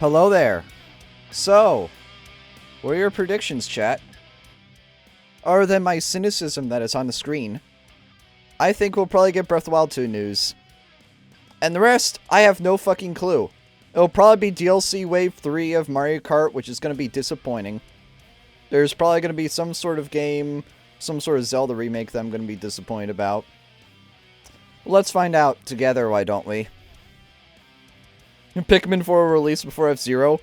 Hello there. So, what are your predictions, chat? Other than my cynicism that is on the screen, I think we'll probably get Breath of the Wild 2 news. And the rest, I have no fucking clue. It'll probably be DLC Wave 3 of Mario Kart, which is going to be disappointing. There's probably going to be some sort of game, some sort of Zelda remake that I'm going to be disappointed about. Let's find out together, why don't we? Pikmin 4 will release before F-Zero?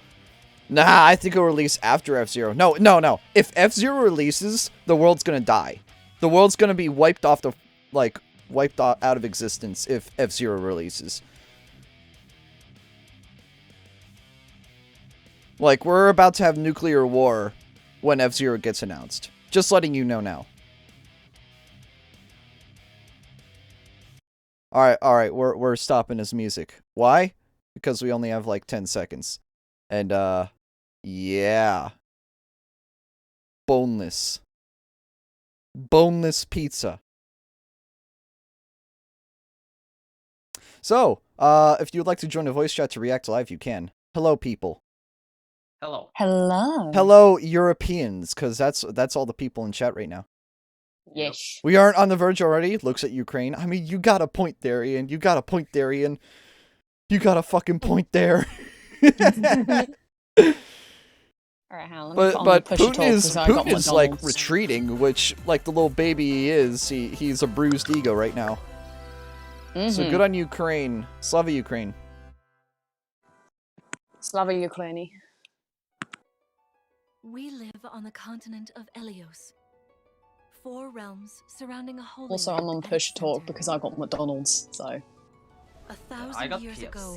Nah, I think it'll release after F-Zero. No. If F-Zero releases, the world's gonna die. The world's gonna be wiped off the, wiped out of existence if F-Zero releases. Like, we're about to have nuclear war when F-Zero gets announced. Just letting you know now. Alright, we're stopping his music. Why? Because we only have like 10 seconds. And, yeah. Boneless. Boneless pizza. So, if you'd like to join the voice chat to react live, you can. Hello, people. Hello. Hello. Hello, Europeans, because that's all the people in chat right now. Yes. We aren't on the verge already. Looks at Ukraine. I mean, you got a point there, Ian. You got a point there, Ian. You got a fucking point there. Alright, hang on, But Putin is like retreating, which, like the little baby he is, he's a bruised ego right now. So good on Ukraine. Slava Ukraine. Slava Ukraini. We live on the continent of Elios. 4 realms surrounding a holy Also, I'm on push talk because I got McDonald's, so. 1,000 years ago,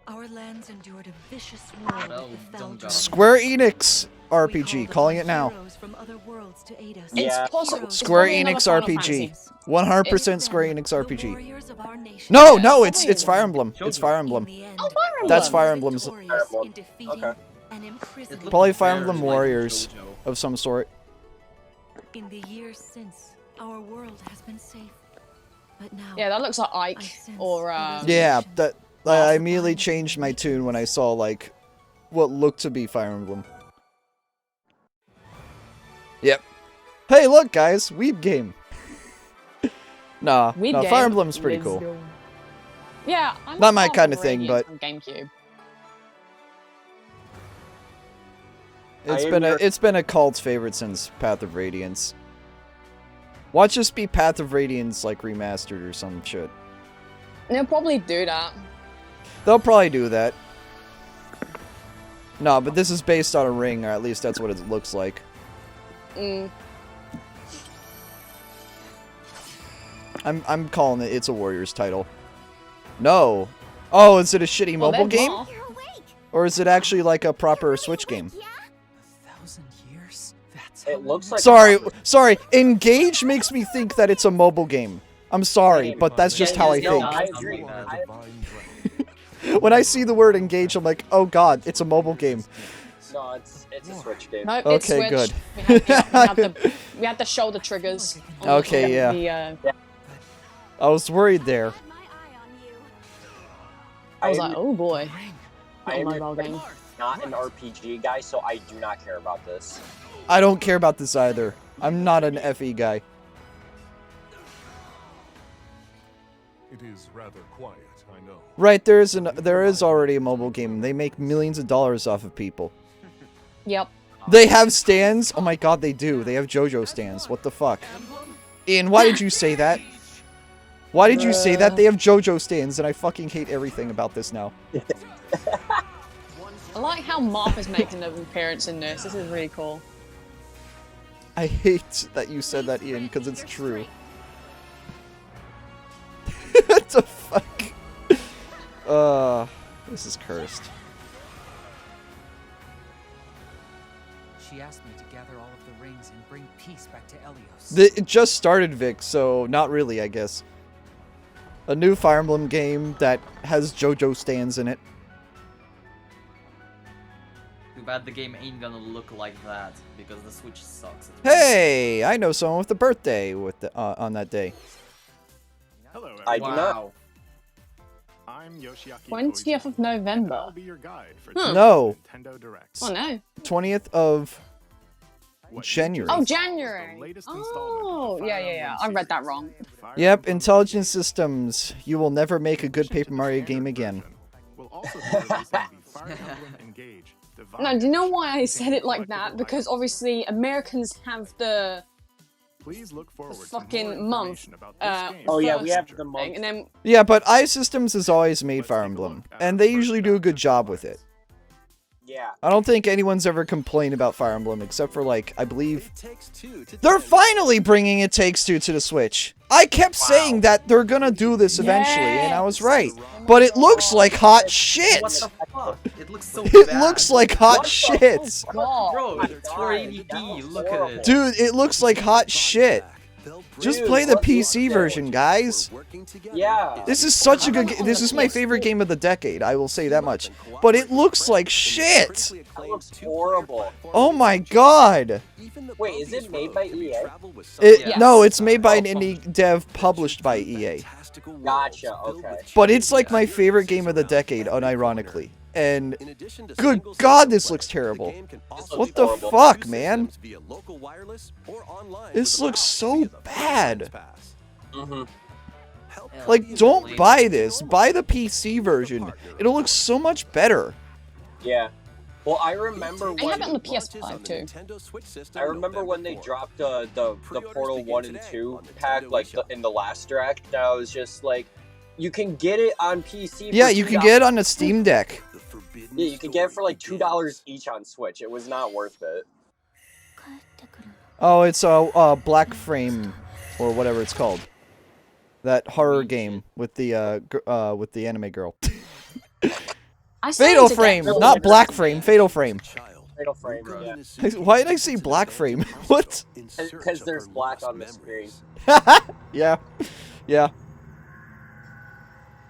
our lands endured a vicious war with the Fel Square Enix RPG, calling it now. from other worlds to aid us. It's possible. Square It's Enix probably RPG. another 100% Square Enix The RPG. warriors of our nation No, Yeah, no, it's it's Fire probably Emblem. It's Fire Emblem. in the end, Oh, Fire Emblem! That's Fire Emblem's. victorious in defeating Okay. and imprisoning Probably Fire Emblem Warriors of some sort. In the years since, our world has been safe. But now, Yeah, that looks like Ike or Yeah, that I immediately changed my tune when I saw like what looked to be Fire Emblem. Yep. Hey, look, guys, Weeb game. Nah, Weeb no, game. Fire Emblem's pretty Let's cool. go. Yeah, I'm Not my Path kind of thing, Radiant but- on GameCube. It's been a cult favorite since Path of Radiance. Watch this be Path of Radiance like remastered or some shit. They'll probably do that. They'll probably do that. No, but this is based on a ring, or at least that's what it looks like. I'm calling it. It's a Warriors title. No. Oh, is it a shitty Well, mobile they're game, not. or is it actually like a proper Switch game? 1,000 years? That's It looks like. Sorry. Engage makes me think that it's a mobile game. I'm sorry, but that's just how I think. I agree. When I see the word engage, I'm like, oh god, it's a mobile game. No, it's a Switch game. No, it's Okay, Switch. good. We had the shoulder triggers. on Okay, the, yeah. The, I was worried there. I was like, oh boy. I am Not a mobile game. not an RPG guy, so I do not care about this. I don't care about this either. I'm not an FE guy. It is rather quiet, I know. Right, there is already a mobile game. They make millions of dollars off of people. Yep. They have stands? Oh my god, they do. They have JoJo stands. What the fuck? Ian, why did you say that? Why did you say that? They have JoJo stands, and I fucking hate everything about this now. I like how Marth is making an appearance in this. This is really cool. I hate that you said that, Ian, because it's true. What the fuck? This is cursed. She asked me to gather all of the rings and bring peace back to Elios. It just started, Vic, so not really, I guess. A new Fire Emblem game that has JoJo stands in it. Too bad the game ain't gonna look like that, because the Switch sucks. Hey, I know someone with a birthday with on that day. Hello, I everyone. do not. 20th of November. No, Oh no. 20th of January. Oh, January. Oh, yeah. I read that wrong. Yep, Intelligent Systems. You will never make a good Paper Mario game again. No, do you know why I said it like that? Because obviously Americans have the fucking month. Oh yeah, we first have the thing, month. and then Yeah, but iSystems has always made Fire Emblem, and they usually do a good job with it. Yeah. I don't think anyone's ever complained about Fire Emblem, except for, like, I believe... They're finally bringing It Takes Two to the Switch! I kept saying that they're gonna do this eventually, and I was right. But it looks like hot shit! What the fuck? It looks so It bad. looks like hot shit! God. Bro, it's 480p. Look at it. Dude, it looks like hot shit! Just Dude, play the what PC looks version, guys! Yeah. This is such a good game. This is my favorite game of the decade, I will say that much. But it looks like shit! That looks horrible. Oh my god! Wait, is it made by EA? Yes. No, it's made by an indie dev published by EA. Gotcha, okay. But it's like my favorite game of the decade, unironically. And good god, this looks terrible. What the fuck, man? This looks so bad. Mm-hmm. Like, don't buy this. Buy the PC version. It'll look so much better. Yeah. Well, I remember I have it on the when PS5 too. I remember when they dropped the Portal 1 and 2 pack, like in the last direct. And I was just like, you can get it on PC. Yeah, for you can $2. get it on the Steam Deck. Yeah, you can get it for like $2 each on Switch. It was not worth it. Oh, it's a Black Frame, or whatever it's called. That horror game with the anime girl. Fatal Frame, not Black Frame. Fatal Frame. Fatal Frame, yeah. Why did I say Black Frame? What? Because there's black on the screen. Yeah. Yeah.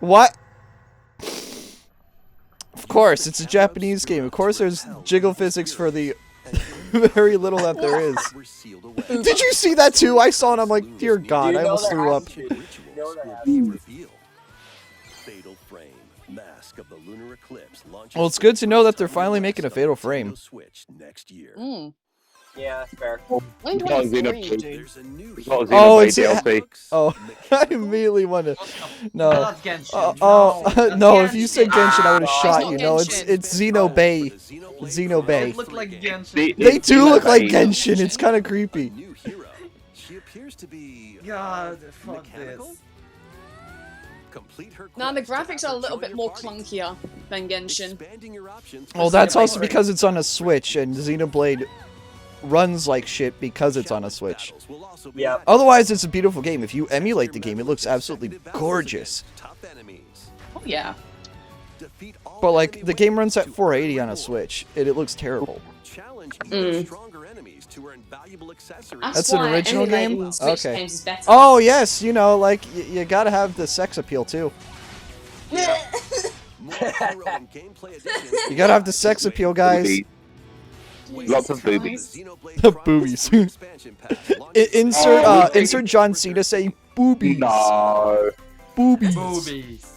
What? Of course, it's a Japanese game. Of course there's jiggle physics for the very little that there is. Did you see that too? I saw it, I'm like, dear god, I almost threw up. Well, it's good to know that they're finally making a Fatal Frame. Mm. Yeah, fair. When do I free? Oh, it's oh, I immediately wanted. No. Not Genshin. No. If you said Genshin, I would have Oh, shot it's you. not No, Genshin. it's Xenobay. They Xenobay. look like Genshin. They do look like Genshin. It's kind of creepy. God, fuck this. Now the graphics are a little bit more clunkier than Genshin. Well, that's also because it's on a Switch, and Xenoblade runs like shit because it's on a Switch. Yeah. Otherwise, it's a beautiful game. If you emulate the game, it looks absolutely gorgeous. Oh yeah. But like, the game runs at 480 on a Switch, and it looks terrible. That's an why original emulating game? Switch Okay. games is better. Oh yes, you know, like you gotta have the sex appeal too. You gotta have the sex appeal, guys. Lots of boobies. Boobies. Insert John Cena saying boobies. No. Boobies. Boobies.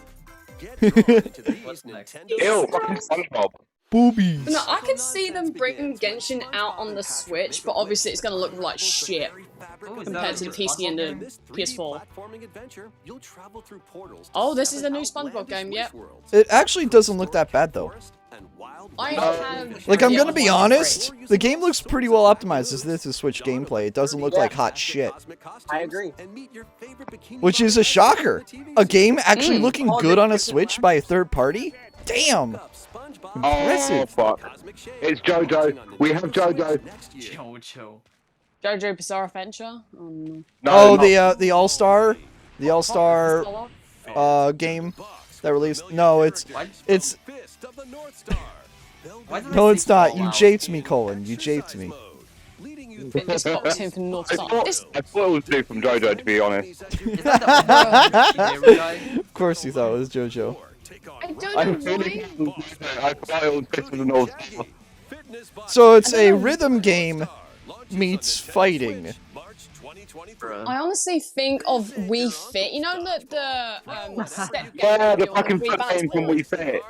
What's next? Ew, fucking SpongeBob. Boobies. No, I could see them bringing Genshin out on the Switch, but obviously it's gonna look like shit compared to the PC and the PS4. Oh, this is a new SpongeBob game, yep. It actually doesn't look that bad though. I have... Like, I'm yeah, gonna be one honest, free. the game looks pretty well optimized as this is Switch gameplay. It doesn't look like hot shit. I agree. Which is a shocker. A game actually looking good on a Switch by a third party? Damn! Oh, Impressive. fuck. It's JoJo. We have JoJo. Jojo. JoJo Bizarre Adventure? Oh no. No, Oh, not- the All-Star game that released. No, it's no, it's not. You japed me, Colin. You japed me. Fitness box him for North I Star. thought This it was Dude from JoJo, to be honest. Is that the guy? Of course you thought it was JoJo. I don't I'm know feeling. why. I thought it was Fist of the North Star. So it's a rhythm game meets fighting. I honestly think of Wii Fit. You know the step down. Yeah, the on fucking Wii foot Balance game from Board? Wii Fit.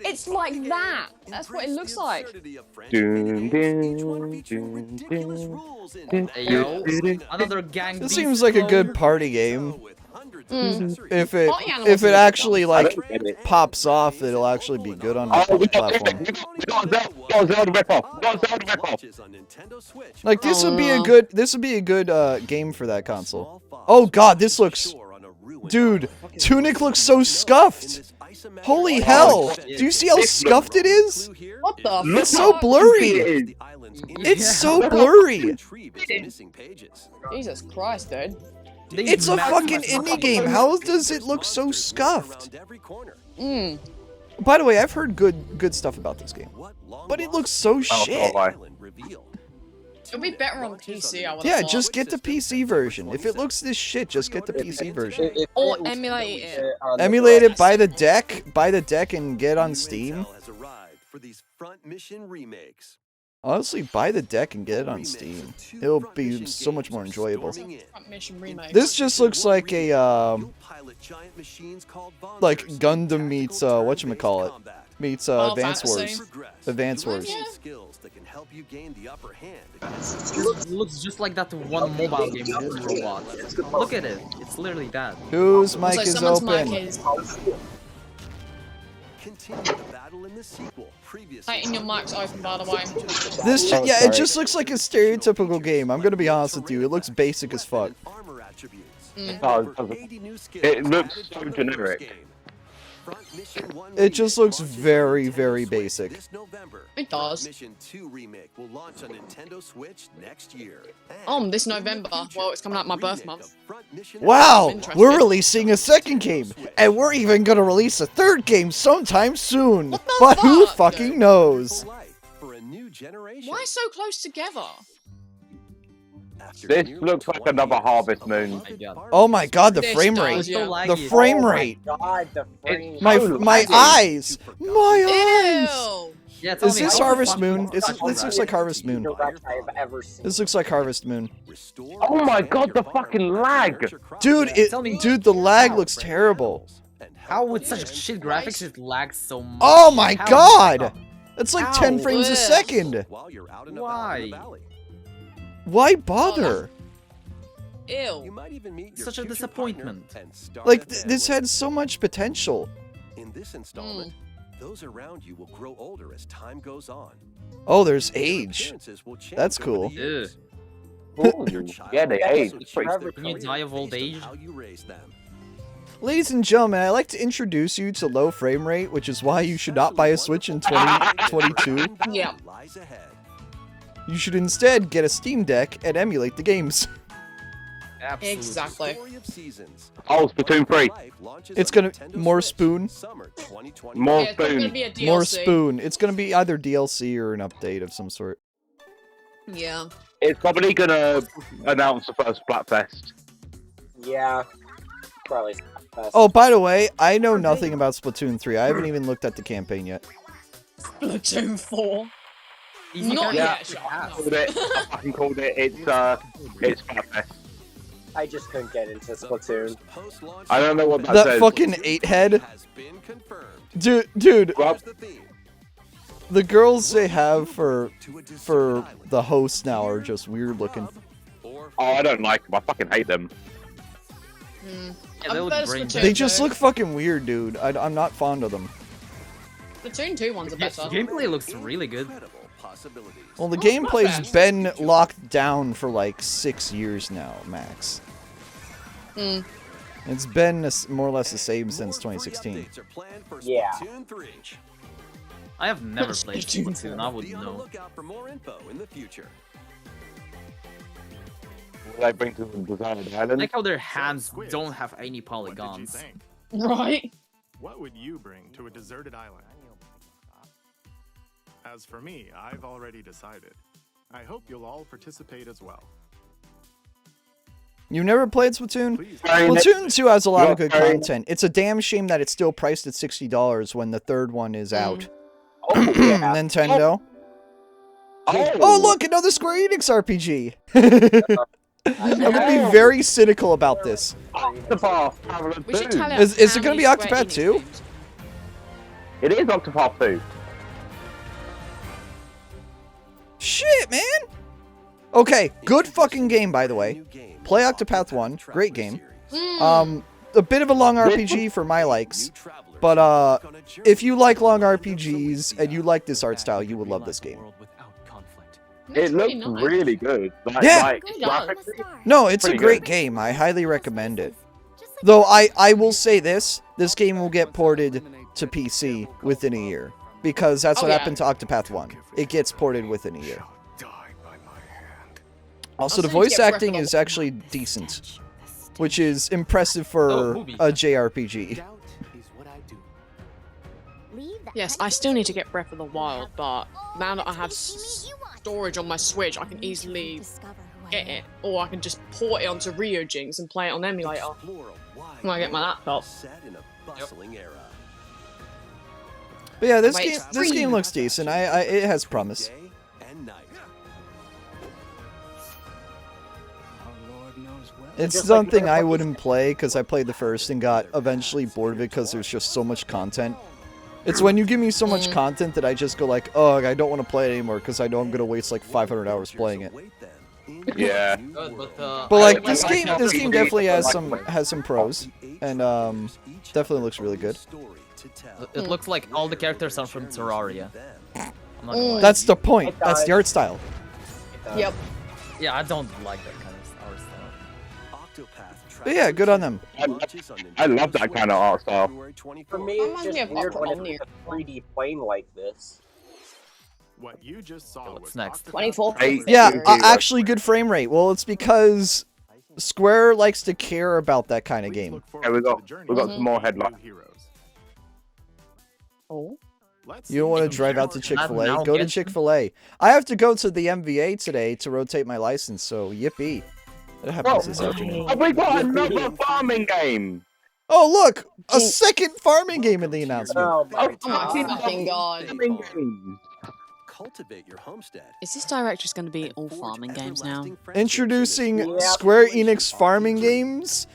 It's like that. That's what it looks like. Dun, dun, dun, dun, Hey, yo, dun. another gang. This beast seems like a clone. good party game. If it Party Animals is actually dumb. like don't get it. pops off, it'll actually be good on Oh, the we got platform. a Zelda rip-off. We got a Zelda rip-off. Like this would be a good game for that console. Oh god, this looks, dude, Tunic looks so scuffed. Holy hell! Do you see how scuffed it is? What the Look It's so how blurry. it is. It's so blurry. Jesus Christ, dude. It's a fucking indie game. How does it look so scuffed? Mm. By the way, I've heard good stuff about this game, but it looks so shit. It'll be better on PC, I would Yeah, have thought. just get the PC version. If it looks this shit, just get the PC version. Or emulate it. Emulate it, buy the deck, and get on Steam. Honestly, buy the deck and get it on Steam. It'll be so much more enjoyable. Mission remake. This just looks like a like Gundam meets whatchamacallit meets Advance Wars. Advance Wars. It looks just like that one mobile game, Robot. Look at it. It's literally that. Whose mic So is someone's open? mic is... Tighten your mic's open, by the way. This Oh, yeah, sorry. it just looks like a stereotypical game. I'm gonna be honest with you. It looks basic as fuck. It looks so generic. It just looks very, very basic. It does. This November. Well, it's coming out my birth month. Wow, Interesting. we're releasing a second game, and we're even gonna release a third game sometime soon. What the But who fuck? fucking knows? Why so close together? This looks like another Harvest Moon. Oh my god, the This frame does, rate. yeah. The frame rate. God, the frame. My eyes. My eyes. Ew! Yeah, tell Is me, this how the Harvest fuck Moon? do This you looks that? like Harvest Moon. Direct I've ever seen. This looks like Harvest Moon. Oh my god, the fucking lag! Dude, the lag looks terrible. How with such shit graphics it lags so much? Oh my How? god! It's like 10 Ow. frames a Ugh. second. Why? Why bother? Ew. Such a disappointment. Like, this had so much potential. In this installment, those around you will grow older as time goes on. Oh, there's age. That's cool. Ew. Yeah, they age. It's pretty Can you die of old age? Ladies and gentlemen, I'd like to introduce you to low frame rate, which is why you should not buy a Switch in 2022. Yeah. You should instead get a Steam Deck and emulate the games. Absolutely. Exactly. Oh, Splatoon 3. It's gonna more spoon. More Yeah, it's gonna spoon. be a DLC. More spoon. It's gonna be either DLC or an update of some sort. Yeah. It's probably gonna announce the first Splatfest. Yeah. Probably. Oh, by the way, I know nothing about Splatoon 3. I haven't even looked at the campaign yet. Splatoon 4. Easy Not game. yet. I called it. I fucking called it. It's Splatfest. I just couldn't get into Splatoon. I don't know what that That says. fucking 8-head. Dude, Well, the girls they have for the hosts now are just weird looking. oh, I don't like them. I fucking hate them. Yeah, they would bring They just look fucking weird, dude. I'm not fond of them. Splatoon 2 ones are better. Gameplay looks really good. Well, the not gameplay's bad. been locked down for like 6 years now, max. It's been more or less the same since 2016. Yeah. I have never played Splatoon, I wouldn't know. What I bring to the Deserted I Island? like how their hands don't have any polygons. Right? What would you bring to a deserted island? As for me, I've already decided. I hope you'll all participate as well. You never played Splatoon? Please. Splatoon 2 has a lot of good Sorry. content. It's a damn shame that it's still priced at $60 when the third one is out. Oh, yeah. Nintendo. Oh, Oh, look, another Square Enix RPG! I'm gonna be very cynical about this. Octopath Traveler We should 2. tally up Is it how gonna many be Square Octopath Enix 2? games. It is Octopath 2. Shit, man! Okay, good fucking game, by the way. Play Octopath 1, great game. A bit of a long RPG for my likes, but if you like long RPGs and you like this art style, you would love this game. That's It looks pretty nice. really good. Like, Yeah. like, Good job. graphically, No, it's a Pretty great good. game. I highly recommend it. Though I will say this game will get ported to PC within a year. Because that's Oh, what yeah. happened to Octopath 1. It gets ported within a year. Also, I'll the send you voice a Breath acting of is the- actually decent. Which is impressive for movie. a JRPG. Yes, I still need to get Breath of the Wild, but now that I have storage on my Switch, I can easily get it, or I can just port it onto Ryujinx and play it on emulator. When I get my laptop. But yeah, this Wait, game it's this free. game looks decent. It has promise. It's Just like something I motherfuckers- wouldn't play because I played the first and got eventually bored of it because there's just so much content. It's when you give me so much content that I just go like, oh, I don't want to play it anymore because I know I'm gonna waste like 500 hours playing it. yeah. But like this game definitely has some pros, and definitely looks really good. It looks like all the characters are from Terraria. I'm not gonna lie. That's the point. That's the art style. Yep. Yeah, I don't like that kind of art style. But yeah, good on them. I love that kind of art style. For me, it's Reminds just me of weird when Omnia. it's a 3D plane like this. What you just saw What's was next? 24. Hey, Yeah, Dude, actually good frame rate. Well, it's because Square likes to care about that kind of game. Yeah, we got some more headlines. Oh. You don't want to drive out to Chick-fil-A? Now Go to Genshin? Chick-fil-A. I have to go to the MVA today to rotate my license, so yippee. That happens this afternoon. Oh, we got another farming game. Oh, look! A second farming game in the announcement. Oh my Oh my fucking god. Farming game. Cultivate your homestead. Is this direct just going to be all farming games now? Introducing Yeah. Square Enix farming games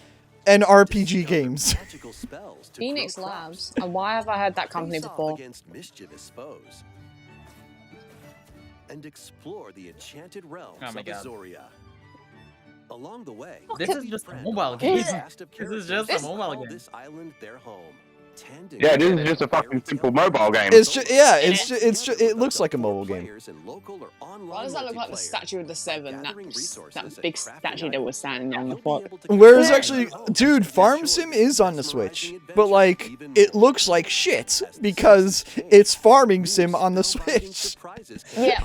and RPG games. Phoenix Labs? And why have I heard that company before? Against mischievous foes. And explore the enchanted realms Oh my of God. Azoria. Along the way, This is just a mobile game. cast of This is just a characters mobile call game. This island their home. Tend Yeah, this is to just a fucking simple mobile game. It's just, yeah, it looks like a mobile game. Why does that look like the statue of the Seven? That big statue that was standing on the foot. Whereas actually, dude, Farm Sim is on the Switch, but like, it looks like shit because it's Farming Sim on the Switch. Yeah.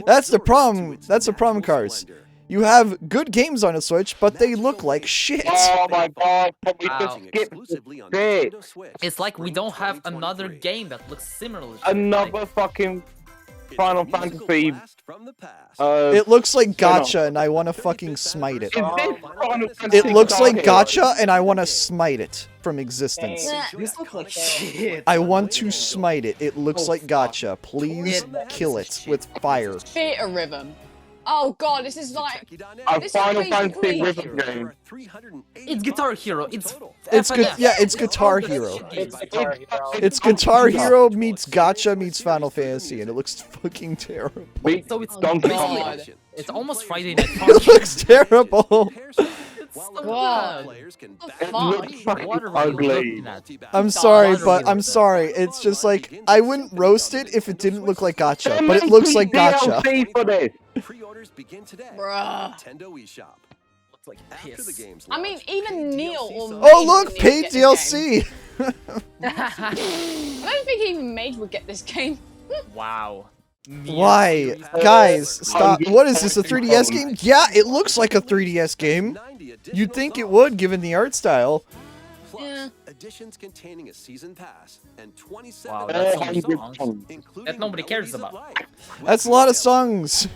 That's the problem. That's the problem, Cars. You have good games on the Switch, but they look like shit. Oh my god, can we Wow. just skip this? It's like we don't have another game that looks similar. Another fucking Final Fantasy. It looks like Gacha, and I want to fucking smite it. Is this Final Fantasy It looks like Star Hero? Gacha, and I want to smite it from existence. This looks like shit. I want to smite it. It looks like Gacha. Please kill it with fire. Theater Rhythm. Oh god, this is like... A This is Final basically- Fantasy rhythm game. It's Guitar Hero. It's It's good. FNF. Yeah, it's Guitar Hero. It's Guitar Hero. It's Guitar Hero meets Gacha meets Final Fantasy, and it looks fucking terrible. We So it's Donkey God. Kong. It's almost Friday Night It Funkin'. looks terrible. God. It Fuck. looks fucking What are you ugly. looking at? I'm sorry, but I'm sorry. It's just like I wouldn't roast it if it didn't look like Gacha, They're but it looks like making Gacha. DLC for this. Pre-orders begin today. Bruh. Nintendo eShop. Looks like After the piss. game's I mean, launch, even the Neil DLC or sub- Oh Mage look, would paid get this game. DLC. I don't think even Mage would get this game. Wow. Why, guys? Stop. What is this? A 3DS game? Yeah, it looks like a 3DS game. 90 You'd think it would, given the art style. Plus, Yeah. editions containing a season pass and 27 Wow, that's so many 400 songs. including That nobody cares Melodies of about. Life. That's a lot of songs.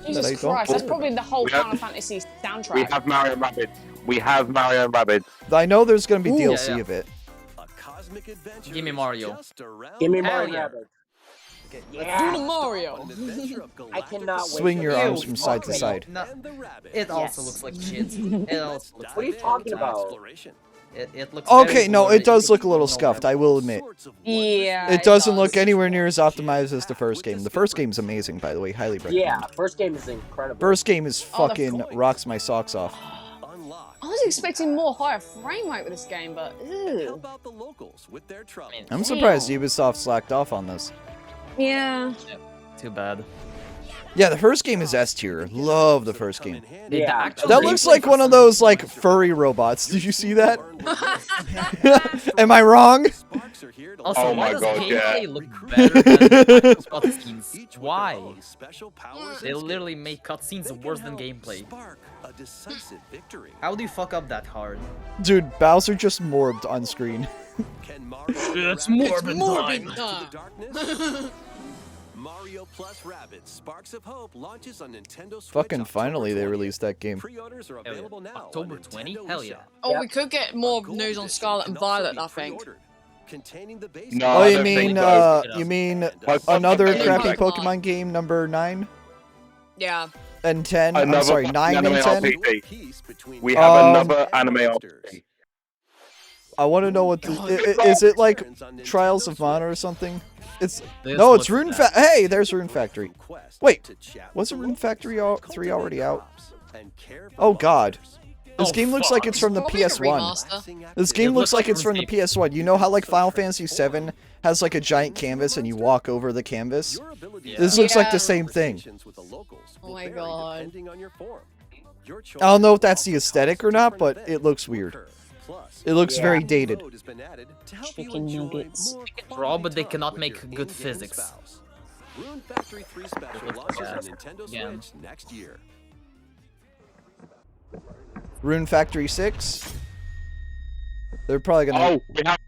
Jesus I don't Christ, that's care. probably the whole We have- Final Fantasy We soundtrack. have Mario Rabbids. We have Mario Rabbids. I know there's gonna be Ooh. DLC Yeah, yeah. of it. A cosmic adventure Give me is Mario. just around Give me the more Hell yeah. rabbit. Do the Mario. I cannot wait. Swing your arms from side to side. No, it also looks like shit. It also looks What are you like talking about? It looks Okay, very no, blurry. it does look a little scuffed, I will admit. Yeah. It doesn't look anywhere near as optimized as the first game. The first game's amazing, by the way. Highly recommend. Yeah, first game is incredible. First game is Oh, the fucking rocks my socks off. I was expecting more higher frame rate with this game, but ew. I'm surprised Ubisoft slacked off on this. Yeah. Too bad. Yeah, the first game is S tier. Love the first game. Yeah. That looks like one of those, like, furry robots. Did you see that? Am I wrong? Also, Oh why my does God, gameplay yeah. look better than cutscenes? Why? They literally make cutscenes worse than gameplay. How do you fuck up that hard? Dude, Bowser just morbed on screen. It's morbid time. Mario plus Rabbids Sparks of Hope launches on Nintendo Switch. Fucking finally they released that game. Pre-orders are available now. October 20? Hell yeah. Oh, we could get more news on Scarlet and Violet, I think. Containing the base No, Oh, I you don't mean, think so. you mean Like, another fucking crappy like Pokemon game, number 9 Yeah. and 10? I'm Another sorry, fucking 9 and anime 10? RPG. We have another anime RPG. I want to know what the... Is it like Trials of Mana or something? It's... No, it's Rune Factory. Hey, there's Rune Factory. Wait, wasn't Rune Factory 3 already out? Oh god. This game looks like it's from the Probably a PS1. remaster. This game It looks looks like like it's from the from PS1. You know how like Final Fantasy VII has like a giant canvas and you walk over the canvas? This looks like the same thing. Oh my god. I don't know if that's the aesthetic or not, but it looks weird. It looks very dated. Chicken nuggets. Raw, but they cannot make good physics. Rune Factory 3 Special launches on Nintendo Yeah. Switch next year. Rune Factory 6. They're probably gonna...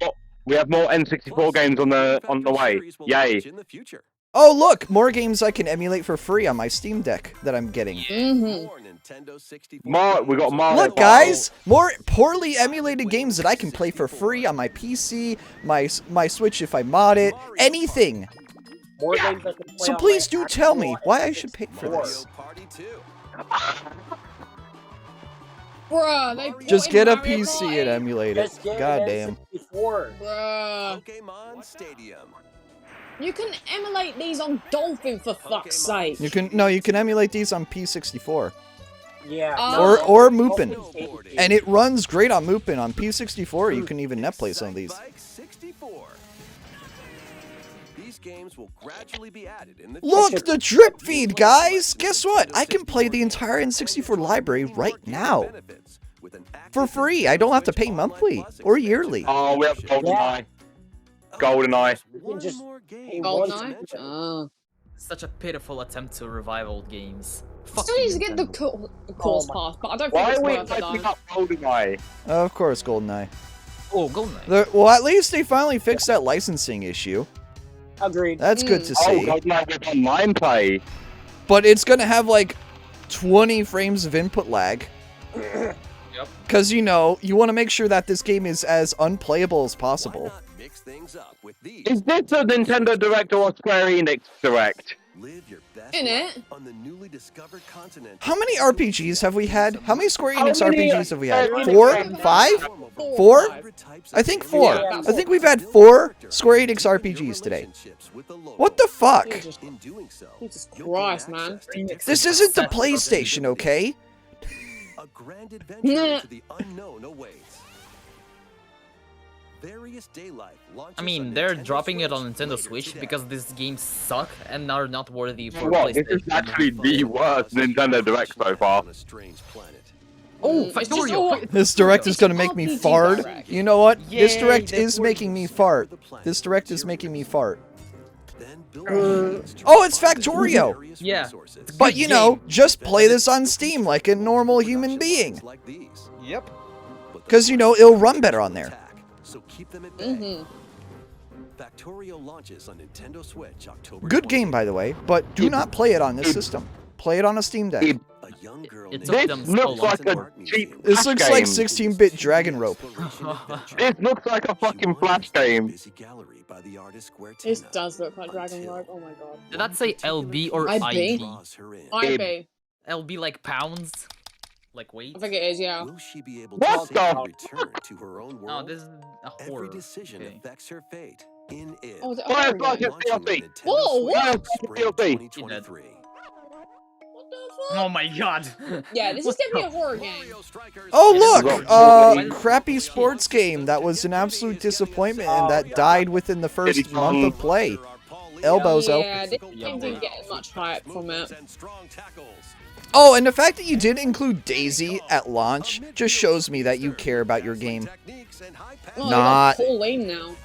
Oh, we have more N64 games on the way. Yay. Oh look! More games I can emulate for free on my Steam Deck that I'm getting. Mm-hmm. We got Mario. Look guys! More poorly emulated games that I can play for free on my PC, my Switch if I mod it, anything! More games I can play So on please my do tell actual me why I should pay for this. Bruh, they Just ported get a Mario PC Kart and emulate it. Just get God an damn. N64. Bruh. Pokemon Stadium. You can emulate these on Dolphin for fuck's sake. You can emulate these on P64 Yeah. Oh. or Mupen, and it runs great on Mupen. On P64, you can even net play some of these. These games will gradually be added in the Look, the drip feed, guys! Guess what? I can play the entire N64 library right now for free. I don't have to pay monthly or yearly. Oh, we have GoldenEye. GoldenEye. You can just pay GoldenEye? once. Such a pitiful attempt to revive old games. Still need to get the course pass, but I don't think Why it's are we worth it picking though. up GoldenEye? Of course, GoldenEye. Oh, GoldenEye. Well, at least they finally fixed that licensing issue. Agreed. That's good to Oh, see. GoldenEye with online play. But it's gonna have like 20 frames of input lag. Yep. Because, you know, you want to make sure that this game is as unplayable as possible. mix things up with these. Is this a Nintendo Direct or a Square Enix Direct? Live your best In life it. on the newly discovered continent. How many RPGs have we had? How many Square Enix many, RPGs have we had? uh, 4? 5? 4? I think 4. Yeah. I think we've had 4 Square Enix RPGs today. What the fuck? Jesus, In doing so, Jesus you'll gain Christ, man. access to This isn't the PlayStation, okay? a grand adventure into the unknown awaits. Various day life launches I mean, on they're Nintendo dropping it on Switch Nintendo later Switch today. because these games suck and are not worthy for What? This is PlayStation. actually the worst Nintendo Direct so far. On a strange planet. Oh, It's just Factorio! all- This direct is gonna make me RPG fart. Direct. You know what? This Yay, direct they're is making me fart. This direct is making me fart. Then build Oh, it's Factorio! various Yeah. resources. But you know, just play this on Steam like a normal human being. Like these. Yep. Because, you know, it'll run better on there. So keep them at bay. Mhm. Factorio launches on Nintendo Switch October Good game, 20th. by the way, but do not play it on this system. Play it on a Steam Deck. A young girl It named took This them so looks long like to a work. cheap This Flash looks like game. 16-bit Dragon Rope. This looks like a fucking Flash game. This does look like Dragon Rope. Oh my god. Did that say LB or IB? ID? IB. LB like pounds? Like weight? I think it is, yeah. Will she be able What to the- safely return to her own Oh, world? this is a horror. Every decision Okay. affects her fate. In it. Oh, is it a Well, horror it's like game? a DLC. Whoa, what? Yeah, it's like a DLC. 2023. What the fuck? Oh my god! Yeah, this is definitely a horror game. Oh Yeah, look! this is- Crappy sports game that was an absolute disappointment and that died within the first month of play. Elbozo. Yeah, this game didn't get much hype from it. Oh, and the fact that you did include Daisy at launch just shows me that you care about your game. Oh, Not. they got Pauline now.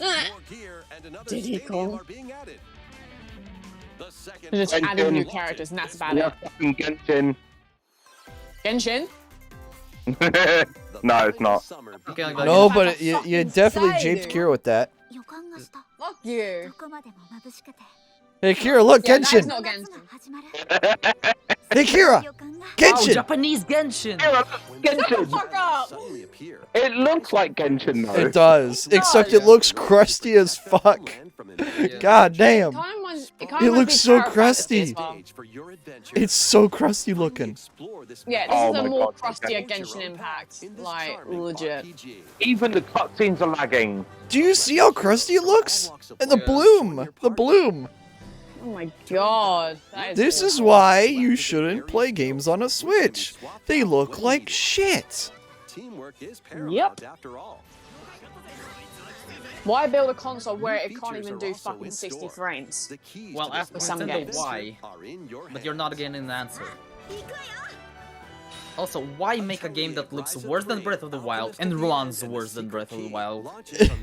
Ah. Diddy Kong. They're just adding new characters and that's about Yeah, it. fucking Genshin. Genshin? No, it's not. Okay, like, No, but you definitely japed Kira with that. Fuck you. Hey Kira, look, Yeah, that is Genshin! not Genshin. Hey Kira! Oh, Genshin! Japanese Genshin! Genshin. Fuck up! It looks like Genshin though. It does, except it looks crusty as fuck. God damn. It looks so crusty. It's so crusty looking. Yeah, this Oh is a my more God, crustier okay. Genshin Impact. Like, legit. Even the cutscenes are lagging. Do you see how crusty it looks? And the bloom! The bloom! Oh my god. That This is why you shouldn't play games on a Switch. They look like shit. Teamwork is Yep. paramount after all. Why build a console where it can't even do fucking 60 frames? The keys Well, to this after some Nintendo, games. why? are in your But you're not hands. getting an answer. Also, why make a game that looks worse than Breath of the Wild and runs worse than Breath of the Wild?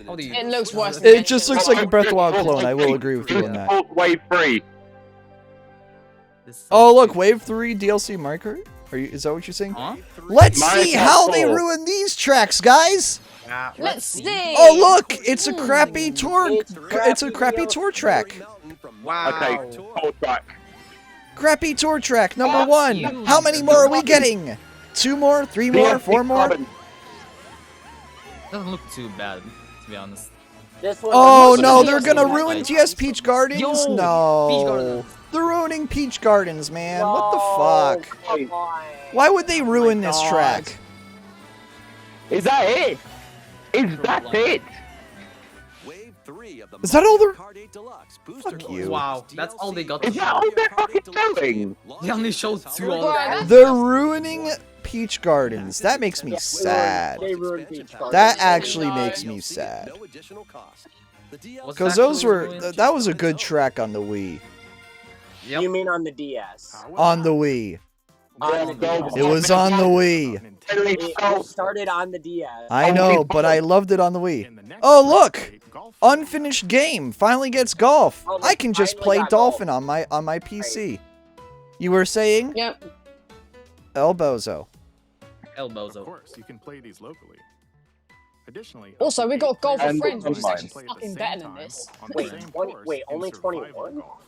How do you... It looks worse than It just looks like a Breath of the Wild clone, I will agree with you on that. Wave 3. This is Oh so look, stupid. Wave 3 DLC Mario Kart? Is that what you're saying? Huh? Let's Mario see Kart how they 4. ruin these tracks, guys! Let's see! Oh look, it's a crappy tour. It's a crappy tour track. Wow. Okay, hold back. Crappy tour track number 1. How many more are we getting? 2 more? 3 more? 4 more? Doesn't look too bad, to be honest. This one Oh was no, a they're DLC gonna pack. ruin TS Peach Gardens? Yo, Peach No. Gardens. They're ruining Peach Gardens, man. What the No, fuck? come on. Why would they ruin this God. track? Is that it? Is that it? Wave 3 of the Is that all they're- Kart 8 Deluxe Booster Fuck Box you. Wow, that's all they got Is to that show. all they're fucking showing? They only showed 2 Right, all that's- They're ruining Peach Gardens. That makes me Yeah, sad. They ruined Peach Gardens. That actually No. makes me sad. No additional cost. The DLC What's Because that those were ruined? that was a good track on the Wii. Yep. You mean on the DS? On the Wii. On the DS. It was on the Wii. It started on the DS. I know, but I loved it on the Wii. Oh look! Unfinished game finally gets golf. Oh, I can just finally play got Dolphin on my PC. You were saying? Yep. Elbozo. Of Elbozo. course, you can play these locally. Additionally, Also, up to we got 8 Golf with And Friends, which is online. actually play at the fucking same better than time this. on the Wait, same 20 course wait, in only survival 21? golf.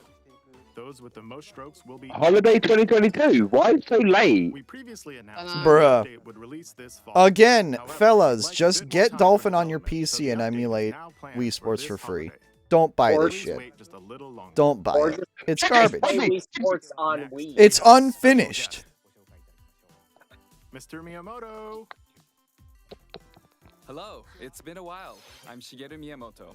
Those with the most strokes will be Holiday 2022. Why is it so late? We previously announced Dunno. the Bruh. update would release this fall. Again, However, fellas, life just took more get time Dolphin for on your development, so PC and the update is emulate now planned Wii for Sports this for free. holiday. Don't buy Or this Please shit. wait just a little longer. Don't buy Or it. just It's Hey, garbage. play Wait. Wii Sports on Wii. It's unfinished. Mr. Miyamoto. Hello, it's been a while. I'm Shigeru Miyamoto.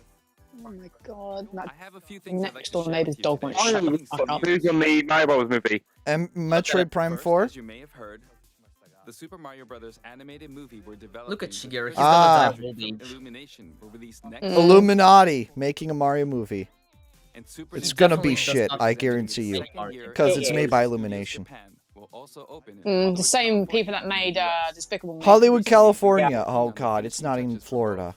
Oh my god. I That have a few things I'd like next to door share neighbor's with you dog today. won't shut the I'm fuck up. confused on the Mario Bros movie. And Metroid Prime First, 4? as you may have heard, the Super Mario Brothers animated movie we're developing. Look at with Shigeru, he's Ah. gonna die old age. Illumination will release next Mm. Illuminati making a Mario movie. and Super It's Nintendo gonna be will shit, start I presenting guarantee its you. second year Because it's It made is. by Studios Illumination. Japan will also open in The Hollywood, same people California that made in the US. Despicable Me. Hollywood, California. Yeah. Oh god, it's not even Florida.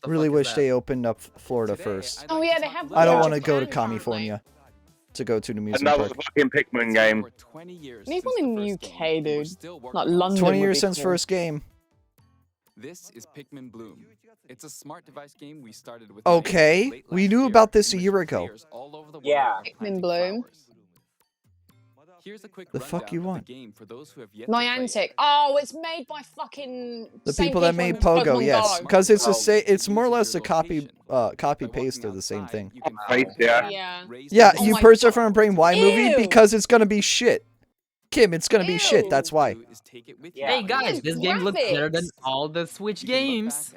The Really fuck is wish that? they opened up Florida Today, first. I'd Oh like yeah, to they talk have. about I don't Yeah, want to go to Japan, California to go to the amusement Another park. fucking Pikmin game. Over 20 years Maybe since in the the first UK, game, and we're dude. still working Not on it. London. 20 would years be since cool. first game. This is Pikmin Bloom. It's a smart device game we started with. in Okay, April late we last knew year, about this in a which year ago. players all over the world Yeah. are planting Pikmin Bloom. flowers. Here's a quick The fuck rundown you of want? the game for those who have yet to play it. Niantic. Oh, it's made by fucking The same people that made as Pogo, Pokemon yes, Go. because it's Oh. it's more or less a copy paste of the same thing. Yeah. Yeah. Yeah, Oh you my purchased it God. from a Brain Y movie Ew. because it's gonna be shit. Kim, it's gonna be shit. Ew. That's why. Yeah. Hey guys, this game looks better than graphics. all the Switch games.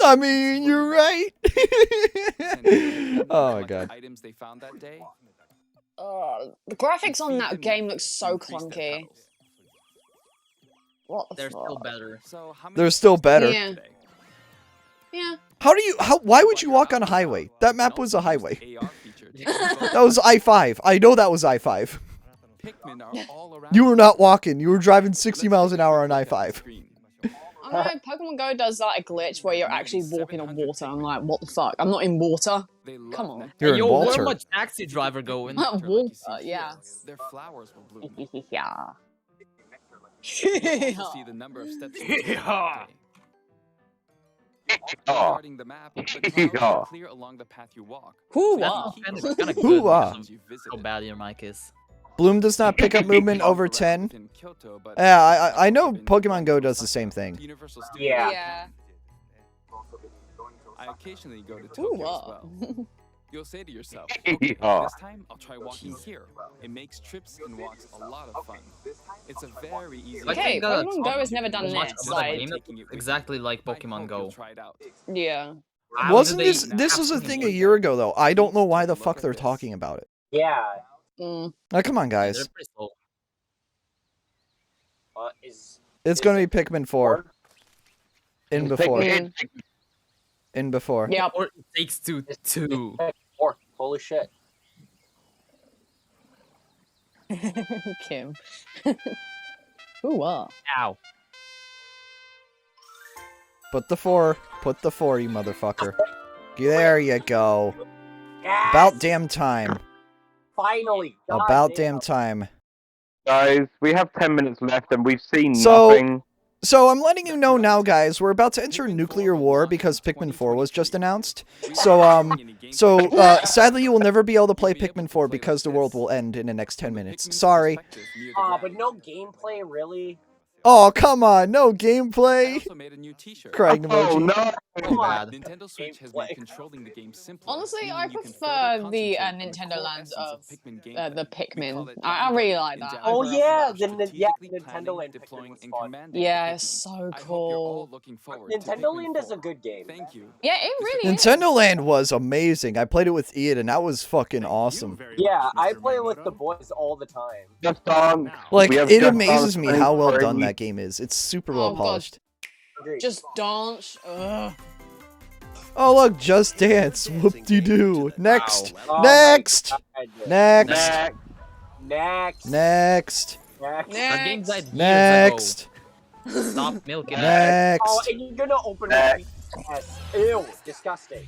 I mean, you're right. Oh my god. Items they found that day. The graphics on that game look so clunky. What the They're fuck? still better. So how many They're still better. Yeah. Yeah. Why would you walk on a highway? That map was a highway. AR feature. That was I-5. I know that was I-5. Pikmin are all around. You were not walking. You were driving 60 miles an hour on I-5. I know, Pokemon Go does like a glitch where you're actually walking on water. I'm like, what the fuck? I'm not in water. Come on. You're in Yo, where Walter. much taxi driver going? Water, yeah. Their flowers will bloom. Yeah. You see the number of steps. Regarding the map, the clouds are clear along the path you walk. Hoo-ah. Kind of good. Hoo-ah. How bad your mic is. Bloom does not pick up movement over 10. Yeah, I know Pokemon Go does the same thing. Yeah. Yeah. I occasionally go to Tokyo as Hoo-ah. well. You'll say to yourself, okay, this time I'll try walking here. It makes trips and walks a lot of fun. It's a very easy. Okay, Pokemon Go has never done Much this. better Like, game, exactly like Pokemon Go. yeah. Wasn't this was a thing a year ago though? I don't know why the fuck they're talking about it. Yeah. Mm. Now come on, guys. They're pretty slow. It's gonna be Pikmin 4. In before. Mm. In before. Yep. Or it takes two. Or holy shit. Kim. Ooh-ah. Ow. Put the 4, you motherfucker. There you go. Yes! About damn time. Finally. God About damn time. Guys, we have 10 minutes left and we've seen So- nothing. So I'm letting you know now, guys, we're about to enter nuclear war because Pikmin 4 was just announced. So sadly you will never be able to play Pikmin 4 because the world will end in the next 10 minutes. Sorry. But no gameplay, really? Oh, come on, no gameplay. Crying Oh emoji. no! Come on. Nintendo Switch has made controlling the game simpler. Honestly, I meaning you can prefer further the concentrate on Nintendo core Land essence of Pikmin the gameplay. Pikmin. We call it I really like into that. Oh Alpha yeah, for the strategically Nintendo Land planning, Pikmin deploying, was and fun. commanding Yeah, Pikmin. it's so I hope you're cool. all looking forward to Nintendo Pikmin Land is 4. a good game. Thank you. Yeah, it really is. Nintendo Land was amazing. I played it with Ian and that was fucking awesome. Yeah, I play with the boys all the time. Just on. Like, We have it just amazes on me how well screen. done that game is. It's super Oh, well God. polished. Agreed. Just dance. Ugh. Oh look, Just Dance. Whoop-de-doo. Next. Oh my Next. God. Next. Next. Next. Next. That game died years Next. ago. Stop milking it. Next. Oh, and you're gonna open my ass. Ew, disgusting.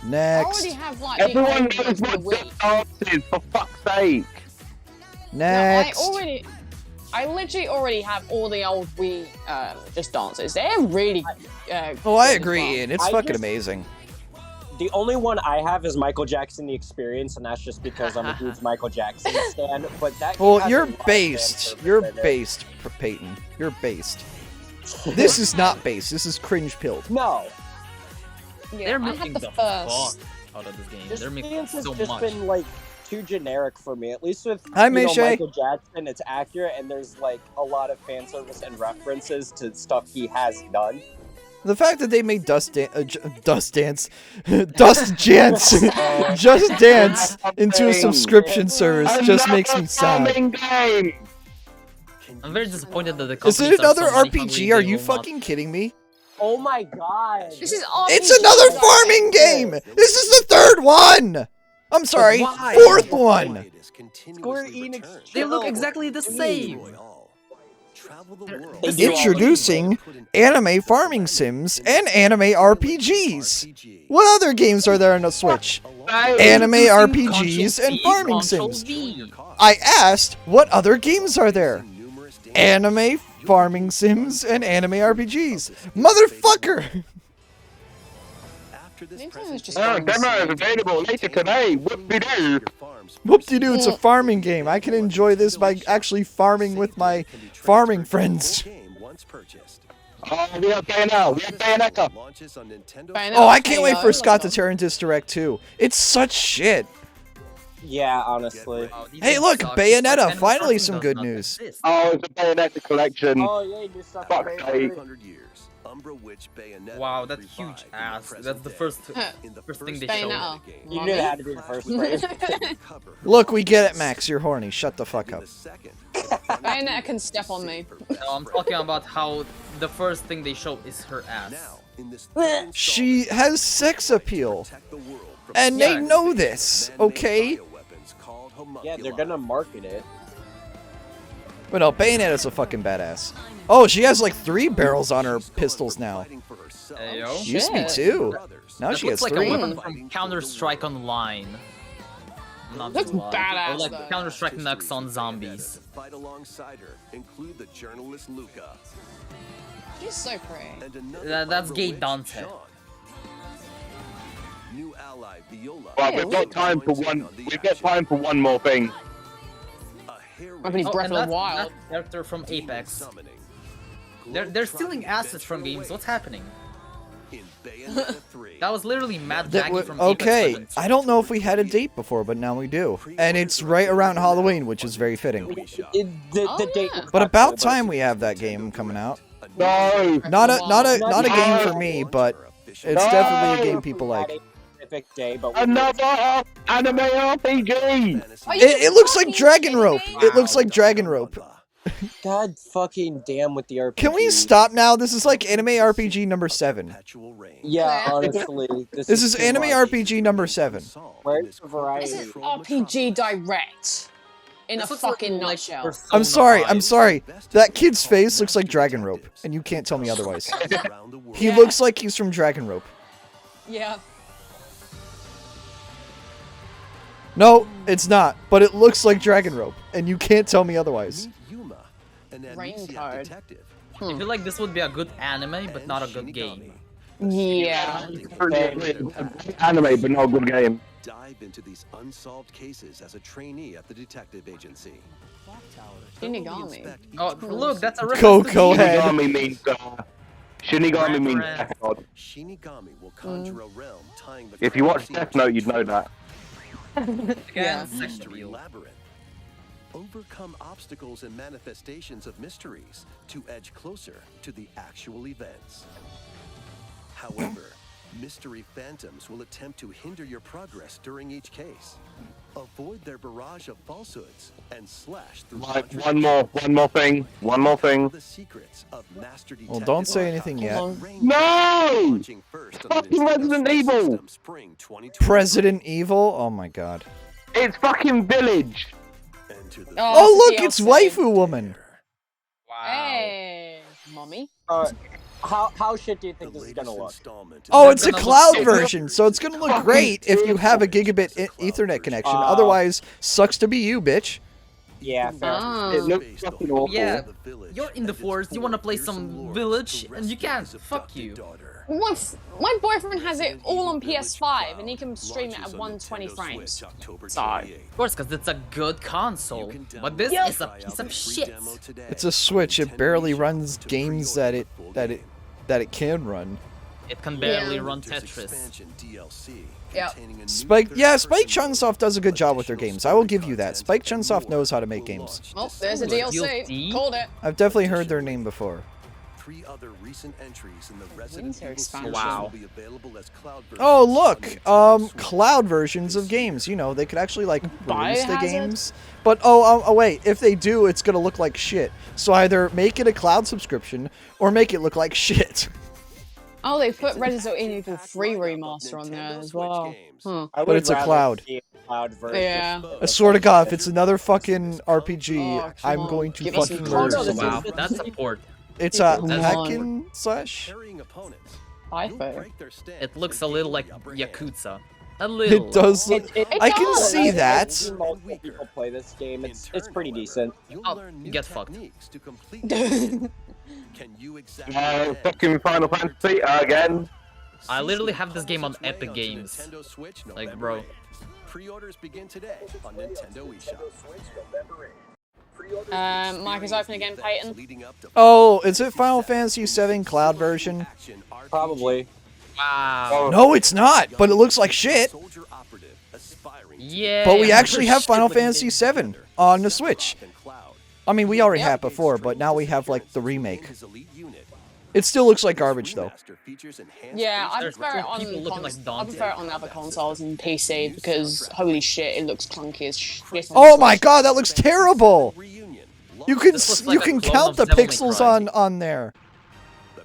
I Next. already have like the Everyone old knows for the what Wii. Just Dance is, for fuck's sake. Next. I literally already have all the old Wii Just Dances. They're really. Oh, I good as agree, well. Ian. It's I fucking just- amazing. The only one I have is Michael Jackson: The Experience, and that's just because I'm a huge Michael Jackson stan. But that. game Well, has a you're lot of fan based. service You're in it. based, Peyton. You're based. This is not based. This is cringe pilled. No. Yeah, They're I milking have the the fuck first. out of this game. Just They're milking Experience has so just much. been like too generic for me. At least with Hi, you know, Meishay. Michael Jackson, it's accurate, and there's like a lot of fan service and references to stuff he has done. The fact that they made Dust Dance, Just Dance into a subscription service just makes me sad. Game. I'm very disappointed that the Is companies it another are so money RPG? hungry, Are they you will not- fucking kidding me? Oh my god! This is It's another farming game! This is the third one! I'm sorry, why? fourth one! Square Enix. They look chill. exactly the same. Introducing anime farming sims and anime RPGs. What other games are there on the Switch? Anime RPGs and farming sims. I asked, what other games are there? Anime, farming sims, and anime RPGs. Motherfucker! After this Nintendo is just presentation, going demo is insane. available later today. Whoop-de-doo. Whoop-de-doo, it's a farming game. I can enjoy this by actually farming with my farming friends. Oh, we have Bayonetta. We have Bayonetta. Oh, I can't wait for Scott to turn into this Direct too. It's such shit. Yeah, honestly. Hey, look, Bayonetta. Finally, some good news. Oh, it's a Bayonetta collection. Oh, yeah, you stuff Fuck's sake. Wow, that's huge ass. That's the first thing they showed. Bayonetta. You knew it had to be the first place. Look, we get it, Max. You're horny. Shut the fuck up. Bayonetta can step on me. No, I'm talking about how the first thing they show is her ass. She has sex appeal. And they know this, okay? Yeah, they're gonna market it. But no, Bayonetta's a fucking badass. Oh, she has like 3 barrels on her pistols now. Hey, yo. Used to be 2. Now That she looks has like 3. a weapon from Counter-Strike Online. Not That's gonna lie. badass, Or like though. Counter-Strike Nux on zombies. Fight alongside her include the journalist Luca. She's so pretty. That's gay Dante. New ally Viola. Right, we've got time for one. We've got time for one more thing. Weapons Breath of the Wild. That character from Apex. They're stealing assets from games. What's happening? That was literally Matt Baggy from Okay, Apex Legends. I don't know if we had a date before, but now we do. And it's right around Halloween, which is very fitting. The date. But about time we have that game coming out. No. Not a game for me, but it's definitely a game people like. Day, but Another anime RPG. It looks like Dragon Rope. It looks like Dragon Rope. God fucking damn with the RPG. Can we stop now? This is like anime RPG number 7. Yeah, honestly. This is anime RPG number 7. Where's the variety? This is RPG Direct. In a fucking nutshell. I'm sorry. That kid's face looks like Dragon Rope, and you can't tell me otherwise. He looks like he's from Dragon Rope. Yeah. No, it's not, but it looks like Dragon Rope, and you can't tell me otherwise. Rain card. I feel like this would be a good anime, but not a good game. Yeah. Anime, but not a good game. Dive into these unsolved cases as a trainee at the detective agency. Shinigami. Oh, look, that's a reference to Go ahead. Shinigami means Shinigami means Death God. Shinigami will conjure a realm tying the If you watch Death Note, you'd know that. Again, mystery labyrinth. Overcome obstacles and manifestations of mysteries to edge closer to the actual events. However, mystery phantoms will attempt to hinder your progress during each case. Avoid their barrage of falsehoods and slash through One more thing. the secrets of master Well, don't say anything yet. No! Fucking Resident Evil! President Evil? Oh my god. It's fucking Village! Oh look, it's Waifu Woman! Hey, mommy. How shit do you think this is gonna look? Oh, it's a cloud version, so it's gonna look great if you have a gigabit Ethernet connection. Otherwise, sucks to be you, bitch. Yeah, fair. It looks fucking awful. Yeah, you're in the forest, you wanna play some Village, and you can't. Fuck you. My boyfriend has it all on PS5, and he can stream it at 120 frames. Sorry. Of course, because it's a good console, but this is a piece of shit. It's a Switch. It barely runs games that it can run. It can barely run Tetris. Yeah. Spike Chunsoft does a good job with their games. I will give you that. Spike Chunsoft knows how to make games. Oh, there's a DLC. Called it. I've definitely heard their name before. 3 other recent entries in the Resident Winter Evil expansion. series Wow. will be available as cloud versions Oh on look, Nintendo cloud versions of games. You know, they could actually like release the Biohazard? games. But oh wait, if they do, it's gonna look like shit. So either make it a cloud subscription or make it look like shit. Oh, they put Resident Evil 3 remaster on there as well. Huh. But it's a cloud. Version. Yeah. I swear to God, if it's another fucking RPG, Oh, I'm come going on. to Give us fucking some murder content. someone. Wow, that's a port. It's a Come hack on. and slash. carrying opponents. iPhone. It looks a little like Yakuza. A little. It does look. I can does. see that. I've seen multiple people play this game. It's pretty decent. Oh, get fucked. Can you exactly Fucking Final Fantasy again. I literally have this game on Epic Games. Like, bro. Pre-orders begin today on Nintendo eShop. Mike is open again, Peyton. Oh, is it Final Fantasy VII Cloud version? Probably. Wow. No, it's not, but it looks like shit. Yeah. But we actually have Final Fantasy VII on the Switch. I mean, we already had before, but now we have, like, the remake. It still looks like garbage, though. Yeah, I There's prefer it on people looking like I prefer it on the other consoles and PC because holy shit, it looks clunky as shit. On Oh the my Switch. god, that looks terrible! You can This looks you like a can clone count the of Devil May pixels Cry. on there.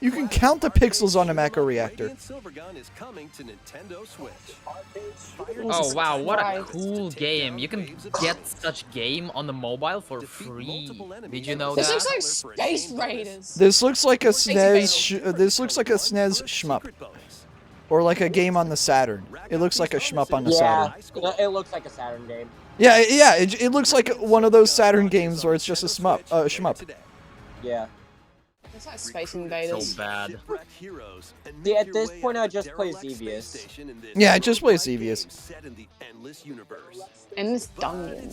You can count the pixels on a macro reactor. Oh wow, what a cool game. You can get such game on the mobile for free. Did you know This that? looks like Space Raiders. This looks like a Basically. SNES. This looks like a SNES shmup, or like a game on the Saturn. It looks like a shmup on the Yeah, Saturn. it looks like a Saturn game. Yeah, yeah. It looks like one of those Saturn games where it's just a shmup. Yeah. It's like Space Invaders. So bad. Yeah, at this point, I just play Xevious. Yeah, I just play Xevious. In this dungeon.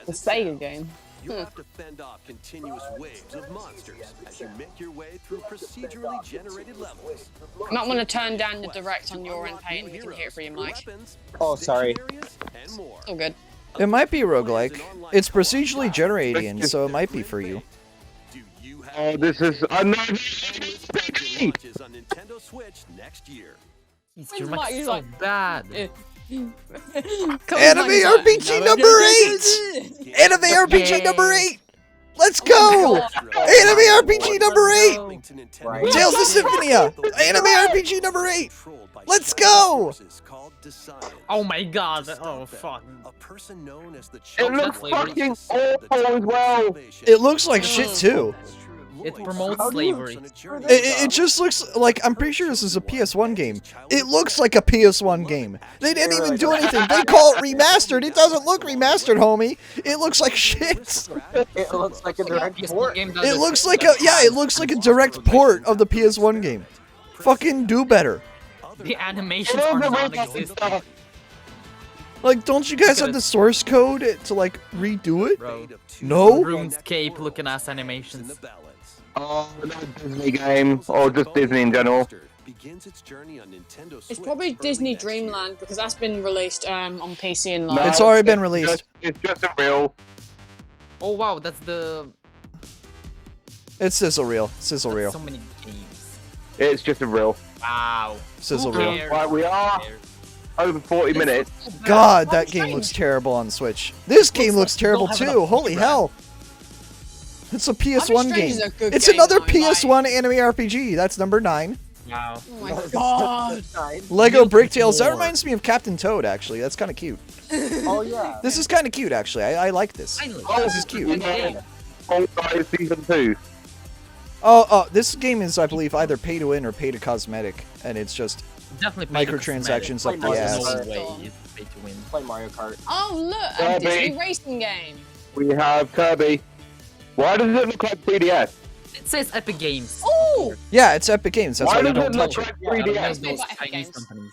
The Sega game. You have to fend off continuous waves of monsters as you make your way through procedurally generated levels. You might want to turn down the direct on your end, Peyton. We can hear it for you, Mike. Oh, sorry. All good. It might be roguelike. It's procedurally generated, so it might be for you. Oh, this is another. Launches on Nintendo Switch next year. You're Mike, so he's like- bad. Anime RPG number 8! Anime RPG number 8! Let's Oh go! Anime RPG number 8! Right. Tales of Symphonia! Anime RPG number 8! Let's go! Oh my god. Oh fuck. A person known as the It looks fucking awful as well. It looks like shit too. It promotes slavery. It just looks like, I'm pretty sure this is a PS1 game. It looks like a PS1 game. They didn't even do anything. They call it remastered. It doesn't look remastered, homie. It looks like shit. It looks like a direct port. It looks like a, yeah, it looks like a direct port of the PS1 game. Fucking do better. The animations are non-existent. Like, don't you guys have the source code to, like, redo it? Bro. No? RuneScape looking ass animations. Oh, that Disney game, or just Disney in general. It's probably Disney Dreamland because that's been released on PC and live. It's already been released. It's just a real. Oh wow, that's the. It's Sizzle Reel. Sizzle That's Reel. so many games. It's just a real. Wow. Sizzle Who Reel. cares? Right, we are over 40 minutes. God, that game looks terrible on Switch. This game looks terrible don't have too. enough Holy hell. It's a PS1 Strange game. is a good It's game, another though, PS1 anime RPG. That's number 9. Wow. Oh my god. Lego Brick Tales. That reminds me of Captain Toad, actually. That's kind of cute. Oh, yeah. This is kind of cute, actually. I like this. This is cute. Fall Guys Season 2. Oh, this game is, I believe, either pay to win or pay to cosmetic, and it's just Definitely pay to microtransactions up Play the Mario ass. Kart. No way it's pay to win. Play Mario Kart. Oh look, a Kirby. Disney racing game. We have Kirby. Why does it look like 3DS? It says Epic Games. Oh! Yeah, it's Epic Games. That's Why why they does don't it look touch it. like Yeah, 3DS? those Epic Chinese Games. companies.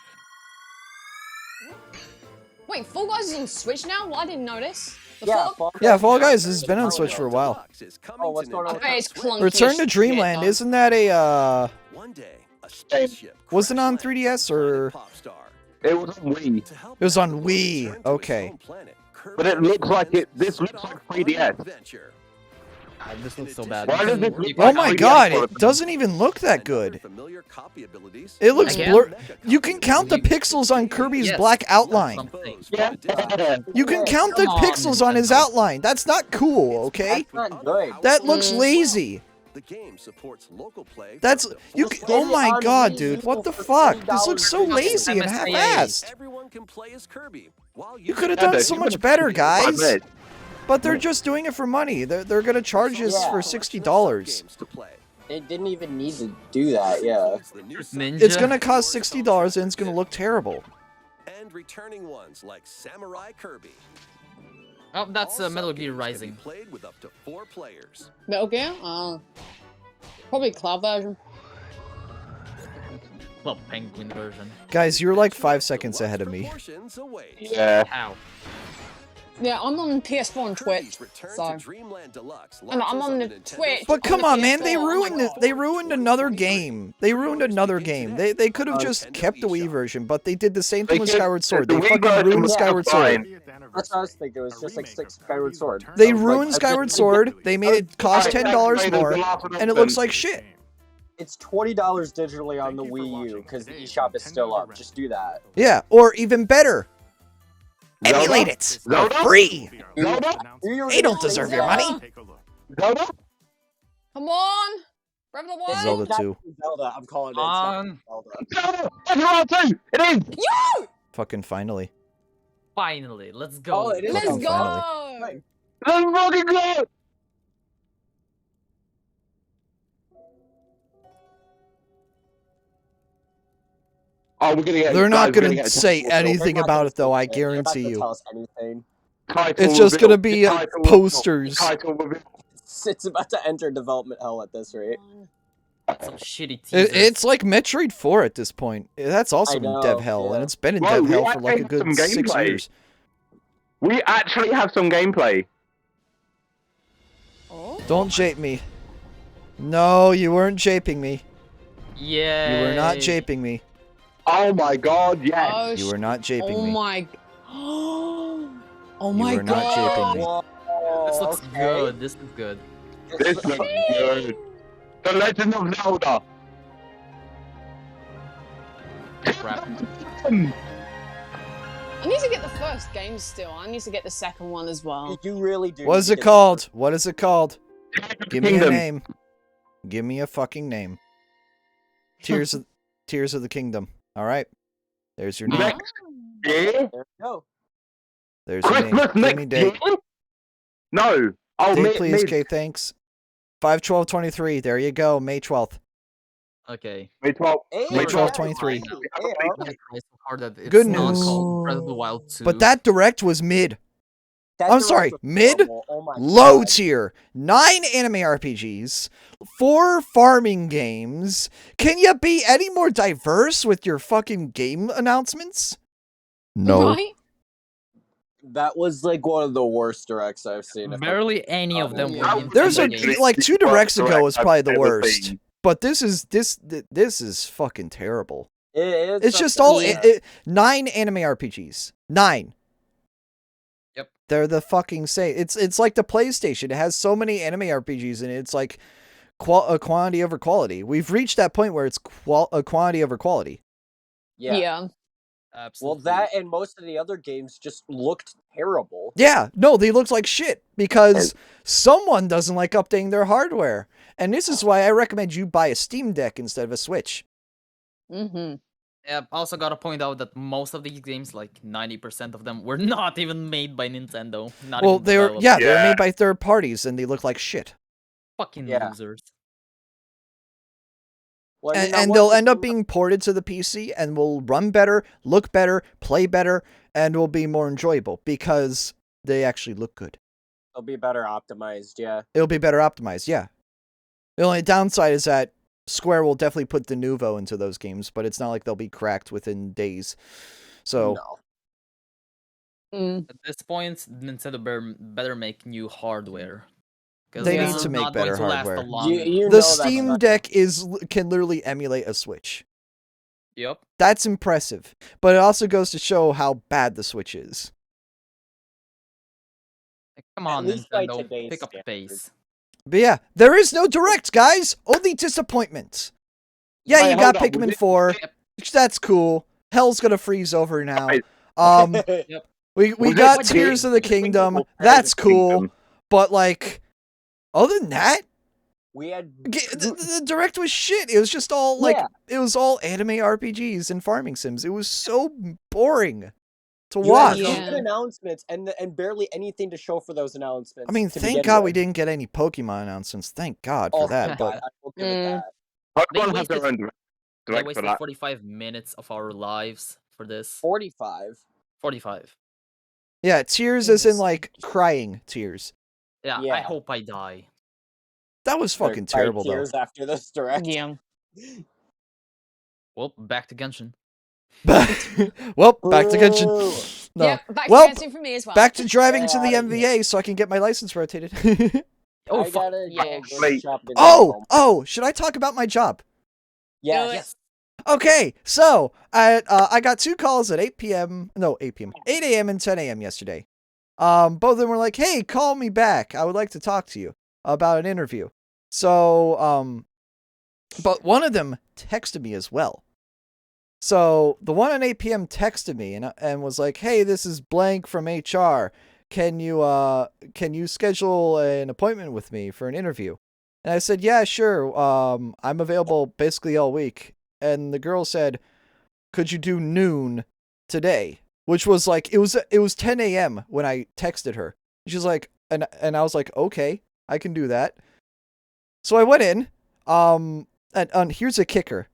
Wait, Fall Guys is on Switch now? Well, I didn't know this. The Yeah, fuck? Yeah, Fall Guys has been on Switch for a while. Oh, what's going on I with bet it's clunky. Return as to shit, Dreamland, though. isn't that a, One day, a spaceship was it on 3DS or? It was on Wii. It was on Wii, okay. But it looks like it. This looks like 3DS. This looks so bad. Why does it look Oh like my 3DS god, for it doesn't even look that good. It looks Again? blurred. You can count the pixels on Kirby's Yes. black outline. Something. Yeah. You can count the Come on, pixels on his Nintendo. outline. That's not cool, okay? That's not good. That looks lazy. The game supports local play. That's you. Oh my god, dude! What the fuck? This looks so lazy and half-assed. Everyone can play as Kirby. While You could have done so much better, guys. It. But they're just doing it for money. They're gonna charge us for $60. It didn't even need to do that, yeah. Ninja. It's gonna cost $60 and it's gonna look terrible. And returning ones like Samurai Kirby. Oh, that's Metal Gear Can Rising. be played with up to 4 players. Metal Gear? Oh. Probably cloud version. Well, penguin version. Guys, you're like 5 seconds ahead of me. Yeah. How? Yeah, I'm on PS4 and Twitch, so. And I'm on the Twitch. But come on, man, they PS4. ruined it. They ruined another game. They ruined another game. They could have just kept the Wii version, but they did the same thing with Skyward Sword. They fucking ruined Skyward Sword. That's what I was thinking. It was just like Skyward Sword. They ruined Skyward Sword. They made it cost $10 more, and it looks like shit. It's $20 digitally on the Wii U because the eShop is still up. Just do that. Yeah, or even better, emulate it for free. They don't deserve your money. Zelda? Come on! Breath of the Wild! Zelda 2. Zelda, I'm calling it. It's not Zelda. Zelda! It is! Yo! Fucking finally. Finally, let's go. Oh, it is. Let's Fucking go! finally. Let's fucking go! Oh, we're gonna get. They're not guys, we're gonna get say anything They're not about gonna it, though. I say anything. They're not guarantee gonna you. tell us anything. title It's just reveal, gonna be title reveal, posters. title reveal. It's about to enter development hell at this rate. Some shitty teasers. It's like Metroid 4 at this point. That's also in know, dev hell, yeah. and it's been in Whoa, dev we hell for actually like a have good some 6 gameplay. years. We actually have some gameplay. Oh? Don't jape me. No, you weren't japing me. Yeah. You were not japing me. Oh my god, yes. Oh, You were not japing oh me. my. Oh You my were not japing me. Whoa, This looks okay. good. This is good. This looks good. The Legend of Zelda. Crap. I need to get the first game still. I need to get the second one as well. You really do. What is need it to called? What is it called? Give me a Kingdom. name. Give me a fucking name. Tears of the Kingdom. All right. There's your name. Next year? There we go. There's your name. Christmas Give me next date. year? No. Oh, Date, please. mid. Okay, thanks. 5/12/23. There you go. May 12th. Okay. May 12th. Hey, May yeah, 12th, 23. hey, I'm gonna try so hard that it's Good not news. called Breath of the Wild 2. But that direct was mid. that I'm direct sorry, was mid? horrible. Oh my Low God. tier. 9 anime RPGs. 4 farming games. Can you be any more diverse with your fucking game announcements? No. Right? That was like one of the worst directs I've seen. Barely any of them Yeah. were There's a Nintendo games. like 2 directs ago was probably the I've ever worst. seen. But this is fucking terrible. It's It's just all Yeah. 9 anime RPGs. 9. Yep. They're the fucking same. It's like the PlayStation. It has so many anime RPGs in it. It's like quantity over quality. We've reached that point where it's quantity over quality. yeah. Well, Absolutely. that and most of the other games just looked terrible. Yeah, no, they looked like shit because someone doesn't like updating their hardware. And this is why I recommend you buy a Steam Deck instead of a Switch. Mm-hmm. Yeah, also gotta point out that most of these games, like 90% of them, were not even made by Nintendo. Not Well, even they were developed. they were Yeah. made by third parties and they look like shit. Fucking Yeah. losers. Well, I mean, And that they'll was- end up being ported to the PC and will run better, look better, play better, and will be more enjoyable because they actually look good. They'll be better optimized. Yeah. It'll be better optimized, yeah. The only downside is that Square will definitely put the Nuvo into those games, but it's not like they'll be cracked within days. So, No. At this point, Nintendo better make new hardware. 'Cause They this need is to make not going better to last hardware. a long- You know the that's Steam not- Deck can literally emulate a Switch. Yep. That's impressive. But it also goes to show how bad the Switch is. Like, come on, least by Nintendo, today's pick up the standards. pace. But yeah, there is no direct, guys. Only disappointment. Yeah, Wait, you got hold on, was Pikmin it- 4. That's cool. Hell's gonna freeze over now. Wait. We Was got it- Tears of the Kingdom. Kingdom. That's cool. Kingdom. But like, other than that, we had the direct was shit. It was just all like Yeah. it was all anime RPGs and farming sims. It was so boring to you had watch. Yeah. no good announcements and barely anything to show for those announcements. I mean, to thank begin God we with. didn't get any Pokemon announcements. Thank God for Oh, that. thank But God, I will give it that. Pokemon They has their wasted- own They direct for wasted that. 45 minutes of our lives for this. 45. 45. yeah, tears as in like crying tears. Yeah, I Yeah. hope I die. That was fucking Cried terrible though. tears after this direct. Yeah. Well, back to Genshin. Well, back to Genshin. No. Yep, back to well, Genshin for me as well. back to driving to the Yeah, MVA so I can get my license rotated. Oh, I gotta go Wait. shop in oh, should I talk about my job? Yes. Okay, so I got 2 calls at 8 p.m. No, 8 p.m. 8 a.m. and 10 a.m. yesterday. Both of them were like, "Hey, call me back. I would like to talk to you about an interview." So, but one of them texted me as well. So the one at 8 p.m. texted me and was like, "Hey, this is blank from HR. Can you schedule an appointment with me for an interview?" And I said, "Yeah, sure. I'm available basically all week." And the girl said, "Could you do noon today?" Which was like, it was 10 a.m. when I texted her. She's like, and I was like, "Okay, I can do that." So I went in, and here's a kicker.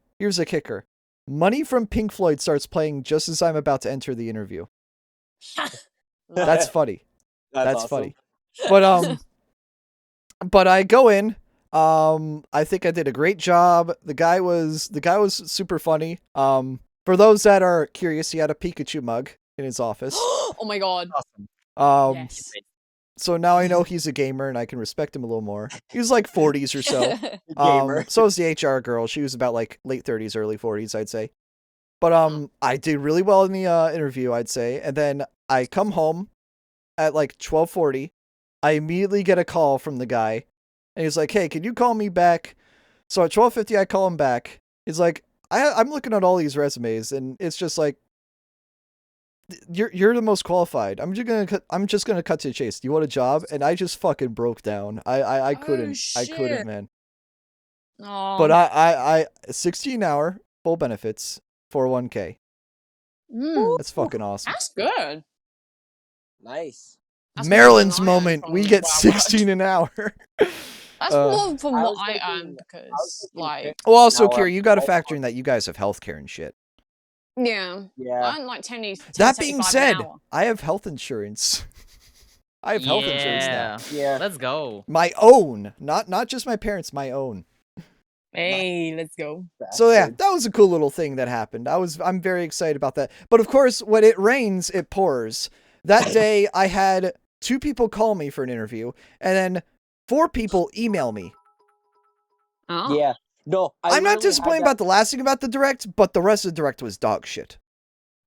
Money from Pink Floyd starts playing just as I'm about to enter the interview. That's funny. That's awesome. funny. But I go in. I think I did a great job. The guy was super funny. For those that are curious, he had a Pikachu mug in his office. Oh my god. Yes. So now I know he's a gamer and I can respect him a little more. He was like 40s or so. Gamer. So was the HR girl. She was about like late 30s, early 40s, I'd say. But I did really well in the interview, I'd say. And then I come home at like 12:40. I immediately get a call from the guy. And he's like, "Hey, can you call me back?" So at 12:50, I call him back. He's like, I'm looking at all these resumes, and it's just like, you're the most qualified. I'm just gonna cut to the chase. Do you want a job? And I just fucking broke down. I couldn't. I couldn't, man. Oh. But I 16 hour full benefits, 401k. That's fucking awesome. That's good. Nice. That's Maryland's more than I earn moment. from We get WoW. 16 an hour. That's more from I what was I thinking- earn because, like, Well, also, Now, Kira, you got to factor in that you guys have healthcare and shit. yeah. Yeah. I earn like 10 That being 10.75 an said, hour. I have health insurance. I have health insurance now. Yeah. Let's go. My own, not just my parents, my own. Hey, let's go. So yeah, that was a cool little thing that happened. I'm very excited about that. But of course, when it rains, it pours. That day, I had 2 people call me for an interview, and then 4 people email me. Oh. Yeah. No, I'm not literally had disappointed that- about the last thing about the Direct, but the rest of the Direct was dog shit.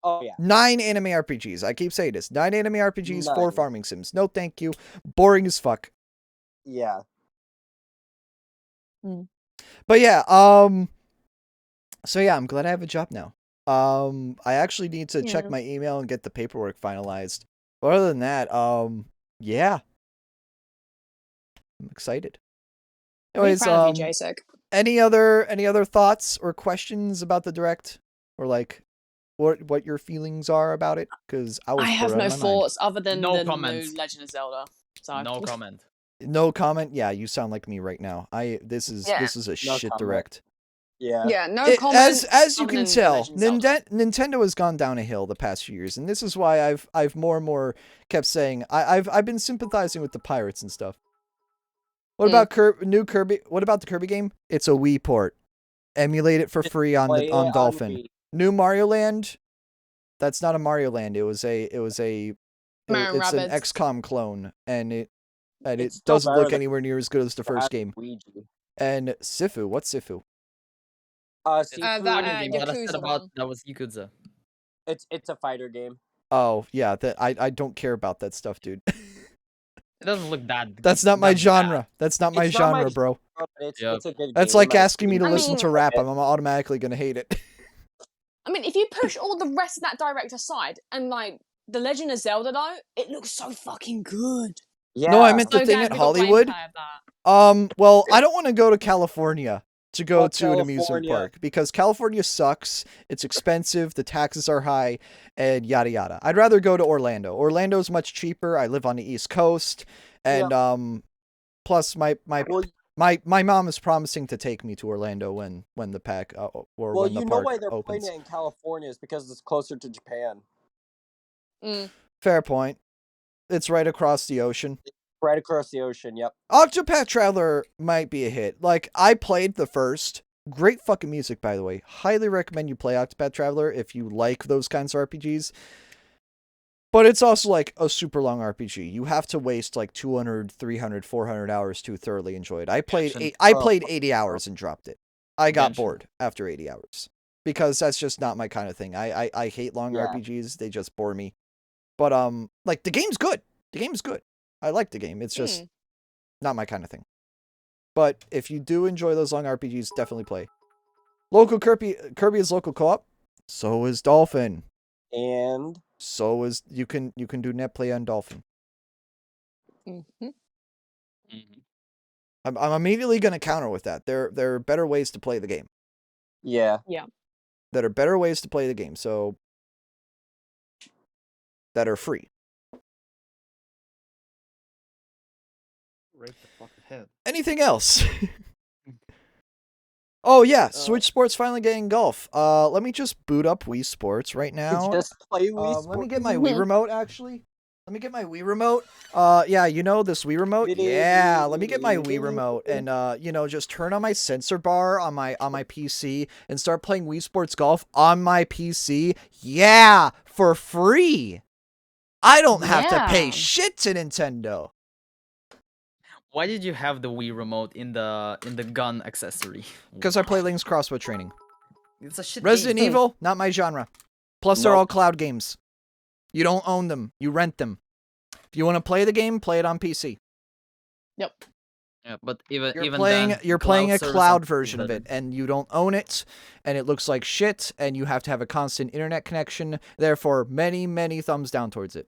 Oh yeah. 9 anime RPGs. I keep saying this. 9 anime RPGs, 4 9. farming sims. No thank you. Boring as fuck. Yeah. But yeah, so yeah, I'm glad I have a job now. I actually need to check my email and get the paperwork finalized. But other than that, yeah. I'm excited. Anyways, proud of you, JSEC. any other thoughts or questions about the Direct? Or like what your feelings are about it? Because I have no thoughts other than No the comments. new Legend of Zelda. So No comment. No comment. Yeah, you sound like me right now. This is a No shit comment. Direct. Yeah. Yeah, no It- comments. as you other can than tell, Legend of Zelda. Nintendo has gone down a hill the past few years, and this is why I've more and more kept saying I've been sympathizing with the pirates and stuff. What about new Kirby? What about the Kirby game? It's a Wii port. Emulate it for free on Play it on Dolphin. Wii. New Mario Land. That's not a Mario Land. It's Mario an Rabbids. XCOM clone, and it It's still doesn't better look than anywhere near as good as the first game. Luigi. And Sifu, what's Sifu? Sifu, that, What I said Yakuza about one. that was Yakuza. it's a fighter game. Oh yeah, I don't care about that stuff, dude. It doesn't look that. That's not my that genre. bad. That's not my It's not my genre, bro. But it's Yep. a good That's game, like in my asking me to I listen mean- to rap. I'm automatically gonna hate it. I mean, if you push all the rest of that direct aside, and like the Legend of Zelda though, it looks so fucking good. Yeah. No, I meant the So thing glad at we got Hollywood. gameplay of that. Well, I don't want to go to California to go Fuck to an amusement California. park because California sucks. It's expensive. The taxes are high, and yada yada. I'd rather go to Orlando. Orlando's much cheaper. I live on the East Coast, and plus my mom is promising to take me to Orlando when the pack or Well, when the you know park why they're opens. playing it in California is because it's closer to Japan. Fair point. It's right across the ocean. Right across the ocean. Yep. Octopath Traveler might be a hit. Like, I played the first, Great fucking music, by the way. Highly recommend you play Octopath Traveler if you like those kinds of RPGs. But it's also like a super long RPG. You have to waste like 200, 300, 400 hours to thoroughly enjoy it. I played 80 hours and dropped it. I got bored after 80 hours. Because that's just not my kind of thing. I hate long RPGs. They just bore me. But like the game's good. The game's good. I like the game. It's just not my kind of thing. But if you do enjoy those long RPGs, definitely play. Local Kirby is local co-op. So is Dolphin. And so is you can do net play on Dolphin. I'm immediately going to counter with that. There are better ways to play the game. Yeah. That are better ways to play the game. So that are free. Right the fucking head. Anything else? Oh yeah, Switch Sports finally getting golf. Let me just boot up Wii Sports right now. Just play Wii Sports. Let me get my Wii remote actually. Let me get my Wii remote. Yeah, you know this Wii remote? Yeah, let me get my Wii remote and you know, just turn on my sensor bar on my PC and start playing Wii Sports Golf on my PC. Yeah, for free. I don't have to pay shit to Nintendo. Why did you have the Wii remote in the gun accessory? Because I play Link's Crossbow Training. It's a shit Resident game. Evil, not my genre. Plus, they're all cloud games. You don't own them. You rent them. If you want to play the game, play it on PC. Yep. Yeah, but even you're playing a cloud version of it, and you don't own it, and it looks like shit, and you have to have a constant internet connection. Therefore, many, many thumbs down towards it.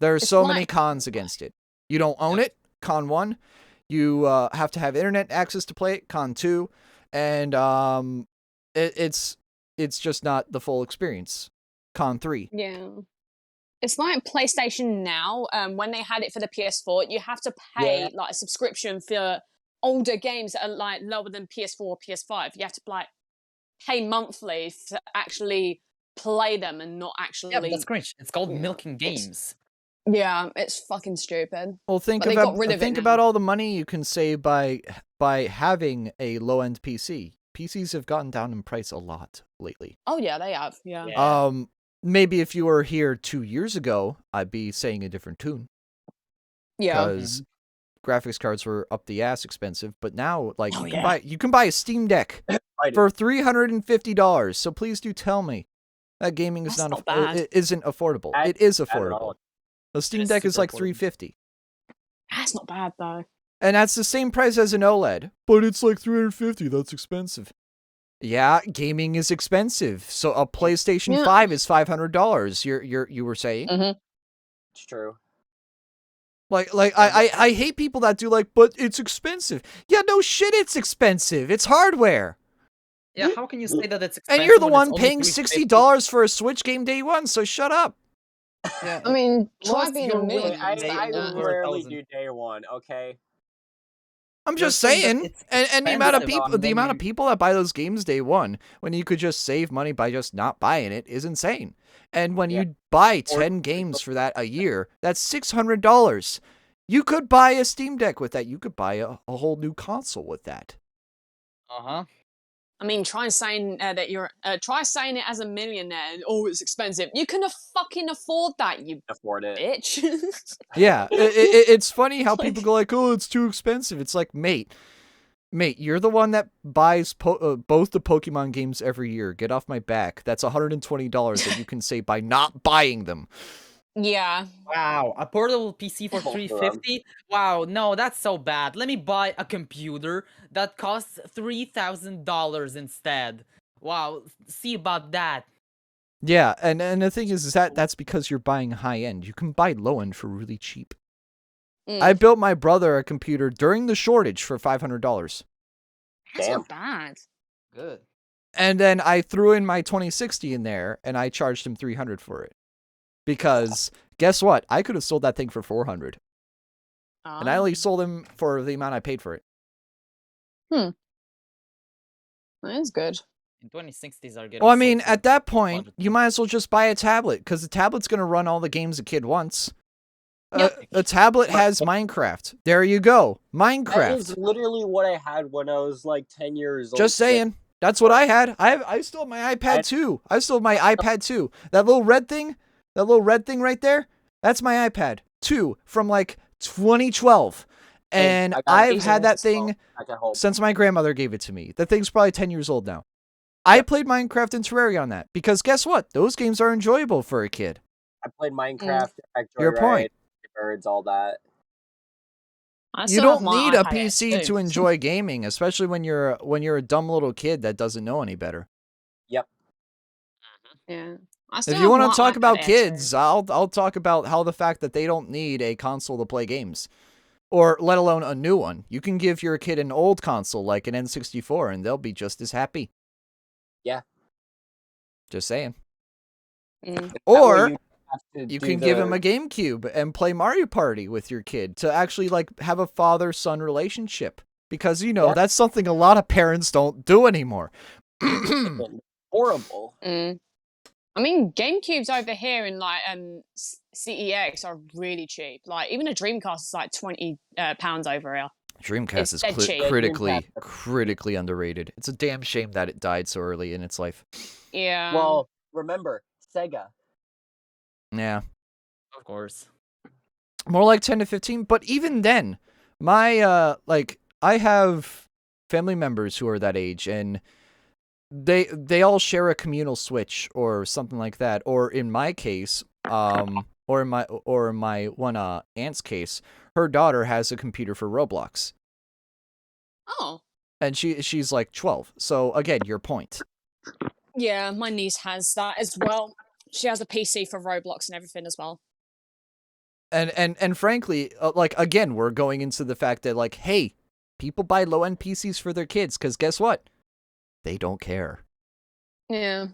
There are so many cons against it. You don't own it. Con 1, you have to have internet access to play it. Con 2, and it's just not the full experience. Con 3. Yeah. It's like PlayStation Now. When they had it for the PS4, you have to pay like a subscription for older games that are like lower than PS4 or PS5. You have to like pay monthly to actually play them and not actually. Yeah, that's cringe. It's called milking games. Yeah, it's fucking stupid. Well, think about all the money you can save by having a low-end PC. PCs have gotten down in price a lot lately. Oh yeah, they have. Yeah. Maybe if you were here 2 years ago, I'd be saying a different tune. Yeah. Because graphics cards were up the ass expensive, but now like you can buy a Steam Deck for $350. So please do tell me that gaming is isn't affordable. It is affordable. The Steam Deck is like $350. That's not bad though. And that's the same price as an OLED. But it's like $350. That's expensive. Yeah, gaming is expensive. So a PlayStation 5 is $500. You were saying? It's true. Like I hate people that do like, but it's expensive. Yeah, no shit, it's expensive. It's hardware. Yeah, how can you say that it's expensive? And you're the one paying $60 for a Switch game day one, so shut up. Yeah. I mean, try being a million. I rarely do day one, okay? I'm just saying, and the amount of people that buy those games day one, when you could just save money by just not buying it, is insane. And when you buy 10 games for that a year, that's $600. You could buy a Steam Deck with that. You could buy a whole new console with that. I mean, try saying that you're try saying it as a millionaire. And, it's expensive. You can fucking afford that. You afford it, bitch. Yeah, it's funny how people go like, "Oh, it's too expensive." It's like, mate, you're the one that buys both the Pokemon games every year. Get off my back. That's $120 that you can save by not buying them. Yeah. Wow, a portable PC for $350? Wow, no, that's so bad. Let me buy a computer that costs $3,000 instead. Wow, see about that. Yeah, and the thing is that's because you're buying high end. You can buy low end for really cheap. I built my brother a computer during the shortage for $500. That's not bad. Good. And then I threw in my 2060 in there, and I charged him $300 for it. Because guess what? I could have sold that thing for $400, and I only sold him for the amount I paid for it. That is good. And 2060s are getting. Well, I mean, at that point, you might as well just buy a tablet, because the tablet's gonna run all the games a kid wants. A tablet has Minecraft. There you go. That Minecraft. is literally what I had when I was like 10 years old. Just saying. That's what I had. I still have my iPad 2. I still have my iPad 2. That little red thing right there, that's my iPad 2 from like 2012. And I've had that thing since my grandmother gave it to me. That thing's probably 10 years old now. I played Minecraft and Terraria on that because guess what? Those games are enjoyable for a kid. I played Minecraft, Your point. Birds, all that. You don't need a PC to enjoy gaming, especially when you're a dumb little kid that doesn't know any better. Yep. Yeah. If you want to talk about kids, I'll talk about how the fact that they don't need a console to play games, or let alone a new one. You can give your kid an old console like an N64, and they'll be just as happy. Yeah. Just saying. Mm. Or you can give him a GameCube and play Mario Party with your kid to actually like have a father-son relationship, because you know that's something a lot of parents don't do anymore. Horrible. I mean, GameCubes over here in like CEX are really cheap. Like even a Dreamcast is like £20 over here. Dreamcast is critically underrated. It's a damn shame that it died so early in its life. Yeah. Well, remember Sega. Yeah. Of course. More like 10 to 15, but even then, my I have family members who are that age, and they all share a communal Switch or something like that. Or in my case, or in my one aunt's case, her daughter has a computer for Roblox. Oh. And she's like 12. So again, your point. Yeah, my niece has that as well. She has a PC for Roblox and everything as well. And frankly, like again, we're going into the fact that like, hey, people buy low-end PCs for their kids because guess what? They don't care. Yeah.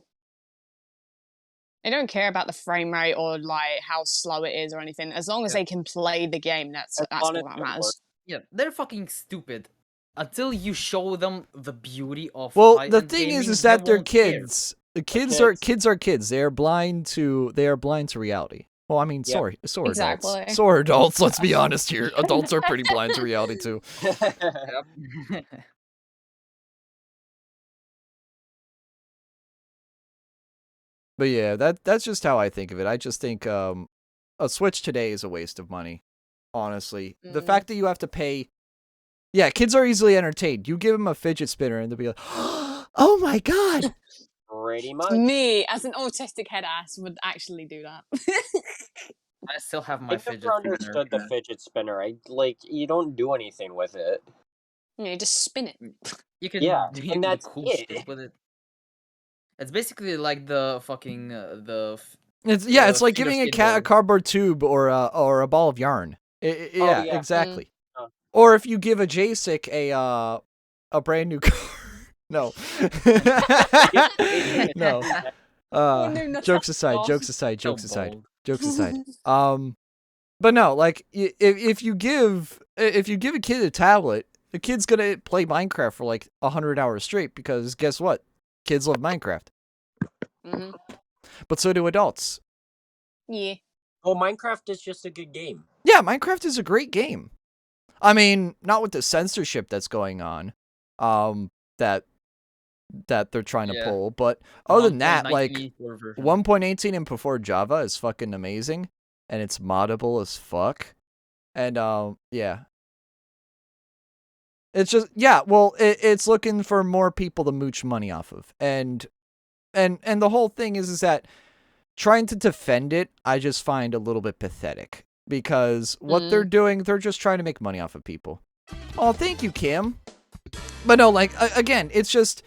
They don't care about the frame rate or like how slow it is or anything. As long as they can play the game, that's all that matters. Yeah, they're fucking stupid. Until you show them the beauty of the thing is that they're kids. The kids are kids. They are blind to reality. Well, I mean, sorry, exactly. adults. So are adults. Let's be honest here. Adults are pretty blind to reality too. But yeah, that's just how I think of it. I just think a Switch today is a waste of money. Honestly, the fact that you have to pay. Yeah, kids are easily entertained. You give them a fidget spinner and they'll be like, "Oh my god!" Pretty much. Me, as an autistic head ass, would actually do that. I still have my fidget spinner. I never understood the fidget spinner. You don't do anything with it. Yeah, you just spin it. You can do and that's cool it. shit with it. It's basically like the fucking It's like giving a cat a cardboard tube or a ball of yarn. Yeah, exactly. Or if you give a JSIC a brand new car. No. No. Jokes aside. But no, like if you give a kid a tablet, the kid's gonna play Minecraft for like 100 hours straight because guess what? Kids love Minecraft. Mm-hmm. But so do adults. Yeah. Well, Minecraft is just a good game. Yeah, Minecraft is a great game. I mean, not with the censorship that's going on, that they're trying to pull. But other than that, like 1.18 and before Java is fucking amazing, and it's moddable as fuck. And yeah, it's just it's looking for more people to mooch money off of, and the whole thing is that trying to defend it, I just find a little bit pathetic. Because what they're doing, they're just trying to make money off of people. Oh, thank you, Kim. But no, like again, it's just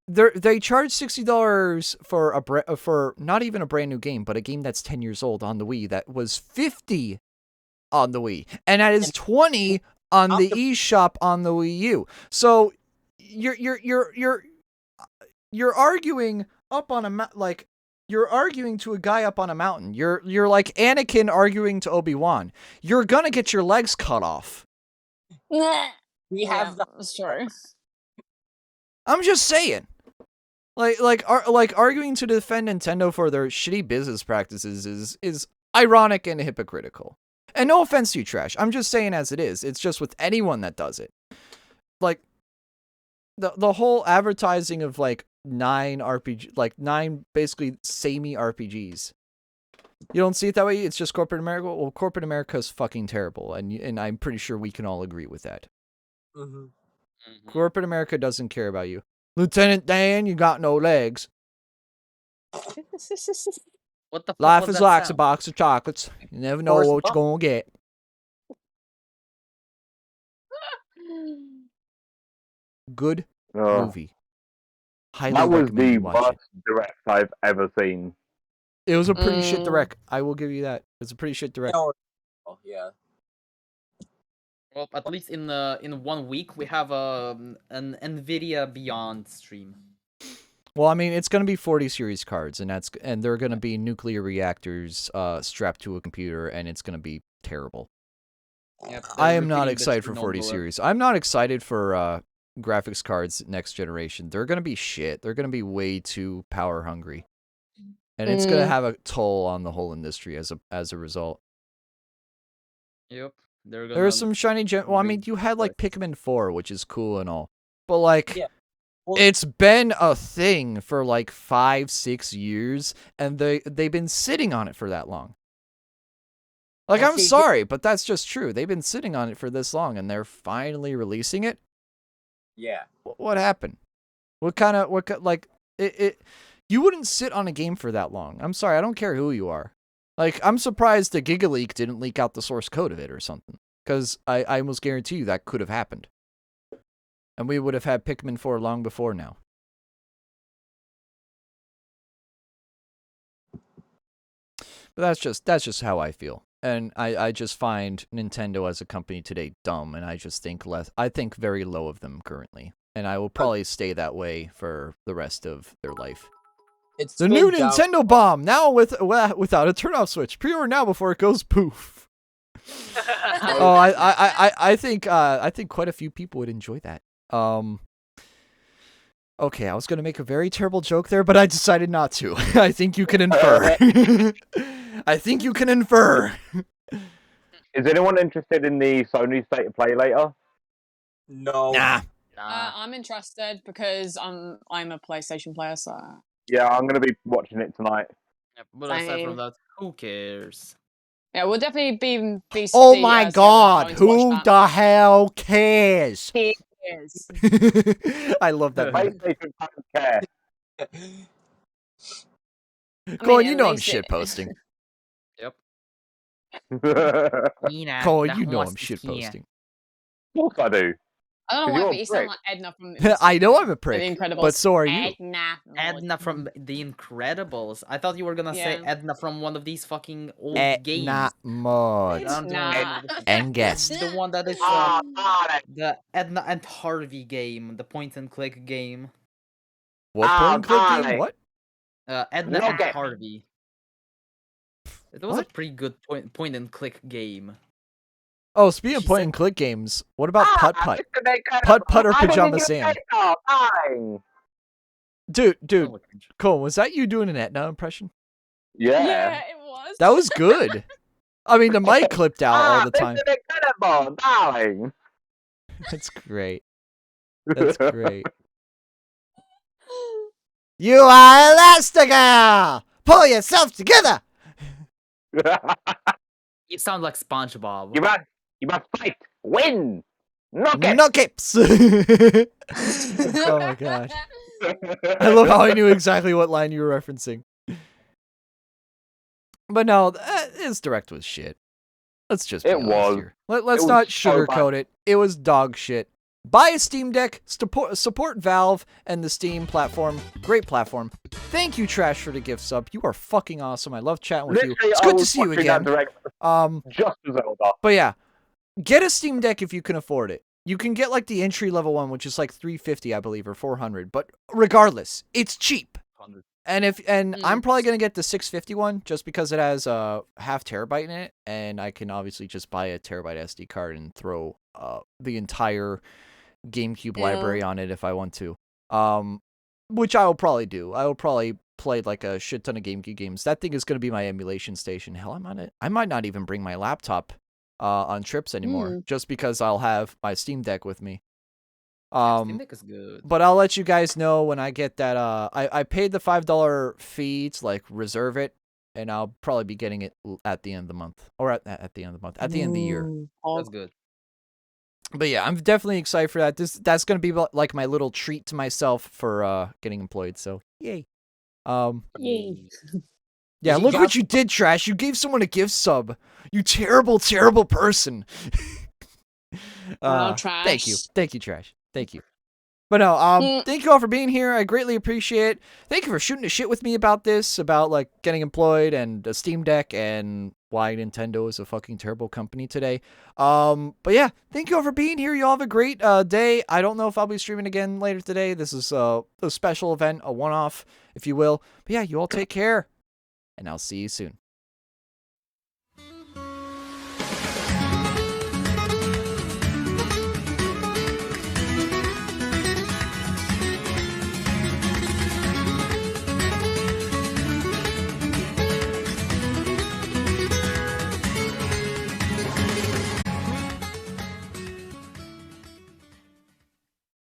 they charge $60 for not even a brand new game, but a game that's 10 years old on the Wii that was $50 on the Wii, and that is $20 on the eShop on the Wii U. So you're arguing up on a like. You're arguing to a guy up on a mountain. You're like Anakin arguing to Obi-Wan. You're gonna get your legs cut off. We have sure. I'm just saying. Like arguing to defend Nintendo for their shitty business practices is ironic and hypocritical. And no offense to you, Trash. I'm just saying as it is. It's just with anyone that does it. Like, the whole advertising of, like, 9 basically samey RPGs. You don't see it that way? It's just corporate America? Well, corporate America is fucking terrible, and I'm pretty sure we can all agree with that. Corporate America doesn't care about you. Lieutenant Dan, you got no legs. What the fuck Life was is that like a sound? box of chocolates. You never know Forrest what you're Gump. gonna get. Good movie. Highly That was recommend the you watch it. worst direct I've ever seen. It was a pretty shit direct. I will give you that. It's a pretty shit direct. Oh, yeah. Well, at least in 1 week we have an NVIDIA Beyond stream. Well, I mean, it's going to be 40 series cards, and they're going to be nuclear reactors strapped to a computer, and it's going to be terrible. Yep, I they're am not repeating the excited for 40 Chernobyl. series. I'm not excited for graphics cards next generation. They're going to be shit. They're going to be way too power hungry. And it's going to have a toll on the whole industry as a result. Yep. There There's some shiny gem. Well, I mean, you had like Pikmin 4, which is cool and all. But like, Yeah. Well, it's been a thing for like 5-6 years, and they've been sitting on it for that long. Like, Well, I'm see, sorry, but that's just true. They've been sitting on it for this long, and they're finally releasing it. yeah. What happened? You wouldn't sit on a game for that long. I'm sorry, I don't care who you are. Like, I'm surprised the GigaLeak didn't leak out the source code of it or something. Because I almost guarantee you that could have happened. And we would have had Pikmin 4 long before now. But that's just how I feel. And I just find Nintendo as a company today dumb, and I just think very low of them currently. And I will probably stay that way for the rest of their life. It's The been new down- Nintendo bomb, now without a turn-off switch. Pre-order now before it goes poof. Oh, I think quite a few people would enjoy that. Okay, I was gonna make a very terrible joke there, but I decided not to. I think you can infer. I think you can infer. Is anyone interested in the Sony State of Play later? No. Nah. I'm interested because I'm a PlayStation player, so Yeah, I'm going to be watching it tonight. Yep, but aside Same. from that, who cares? yeah, we'll definitely be Oh the, my going god, to who watch the hell cares? that. Yes. I love that. PlayStation doesn't care. Colin, at you know I'm least it- shitposting. Yep. Colin, you know I'm shitposting. Of course I do. I don't know You're why, a but you sound prick. like Edna from I know I'm a The prick, Incredibles. but so are you. Edna. Edna from The Incredibles. I thought you were gonna say Yeah. Edna from one of these fucking old games. Edna Mod. Nah. And guest. The one that is Ah, darling. the Edna and Harvey game, the point and click game. What point and click game? darling. What? Edna No and game. Harvey. It was What? a pretty good point and click game. Oh, speaking of She point said- and click games, what about Putt Putt? Mr. Incredible. Putt Putt or I didn't Pajama even Sam? say so, darling. Dude, Oh, Colin, was that you doing an Etna impression? Yeah. it was. That was good. I mean, the mic clipped out all the time. Mr. Incredible, darling. That's great. That's great. You are Elastigirl! Pull yourself together! You sound like SpongeBob. You must fight. Win. Knock it. No caps! Oh my god. I love how I knew exactly what line you were referencing. But no, his direct was shit. Let's just be It honest was. here. Let's It was not so sugarcoat it. It was dog shit. Buy a Steam Deck, support Valve and the Steam platform. Great platform. Thank you, Trash, for the gift sub. You are fucking awesome. I love chatting with you. Literally, It's I good to was see you watching that again. direct just as Zelda. But yeah, get a Steam Deck if you can afford it. You can get like the entry level one, which is like $350, I believe, or $400. But regardless, it's cheap. And I'm probably gonna get the 650 one just because it has a half terabyte in it, and I can obviously just buy a terabyte SD card and throw the entire GameCube library on it if I want to. Which I will probably do. I will probably play like a shit ton of GameCube games. That thing is gonna be my emulation station. Hell, I might not even bring my laptop on trips anymore, just because I'll have my Steam Deck with me. Steam Deck is good. But I'll let you guys know when I get that. I paid the $5 fee to like reserve it, and I'll probably be getting it at the end of the month, or at the end of the month, at the end of the year. That's good. But yeah, I'm definitely excited for that. That's gonna be like my little treat to myself for getting employed. So yay. Yay. Yeah, look what you did, Trash. You gave someone a gift sub. You terrible, terrible person. Trash. Thank you, Trash. Thank you. But no, thank you all for being here. I greatly appreciate it. Thank you for shooting the shit with me about this, about like getting employed and a Steam Deck and why Nintendo is a fucking terrible company today. But yeah, thank you all for being here. You all have a great day. I don't know if I'll be streaming again later today. This is a special event, a one-off, if you will. But yeah, you all take care, and I'll see you soon.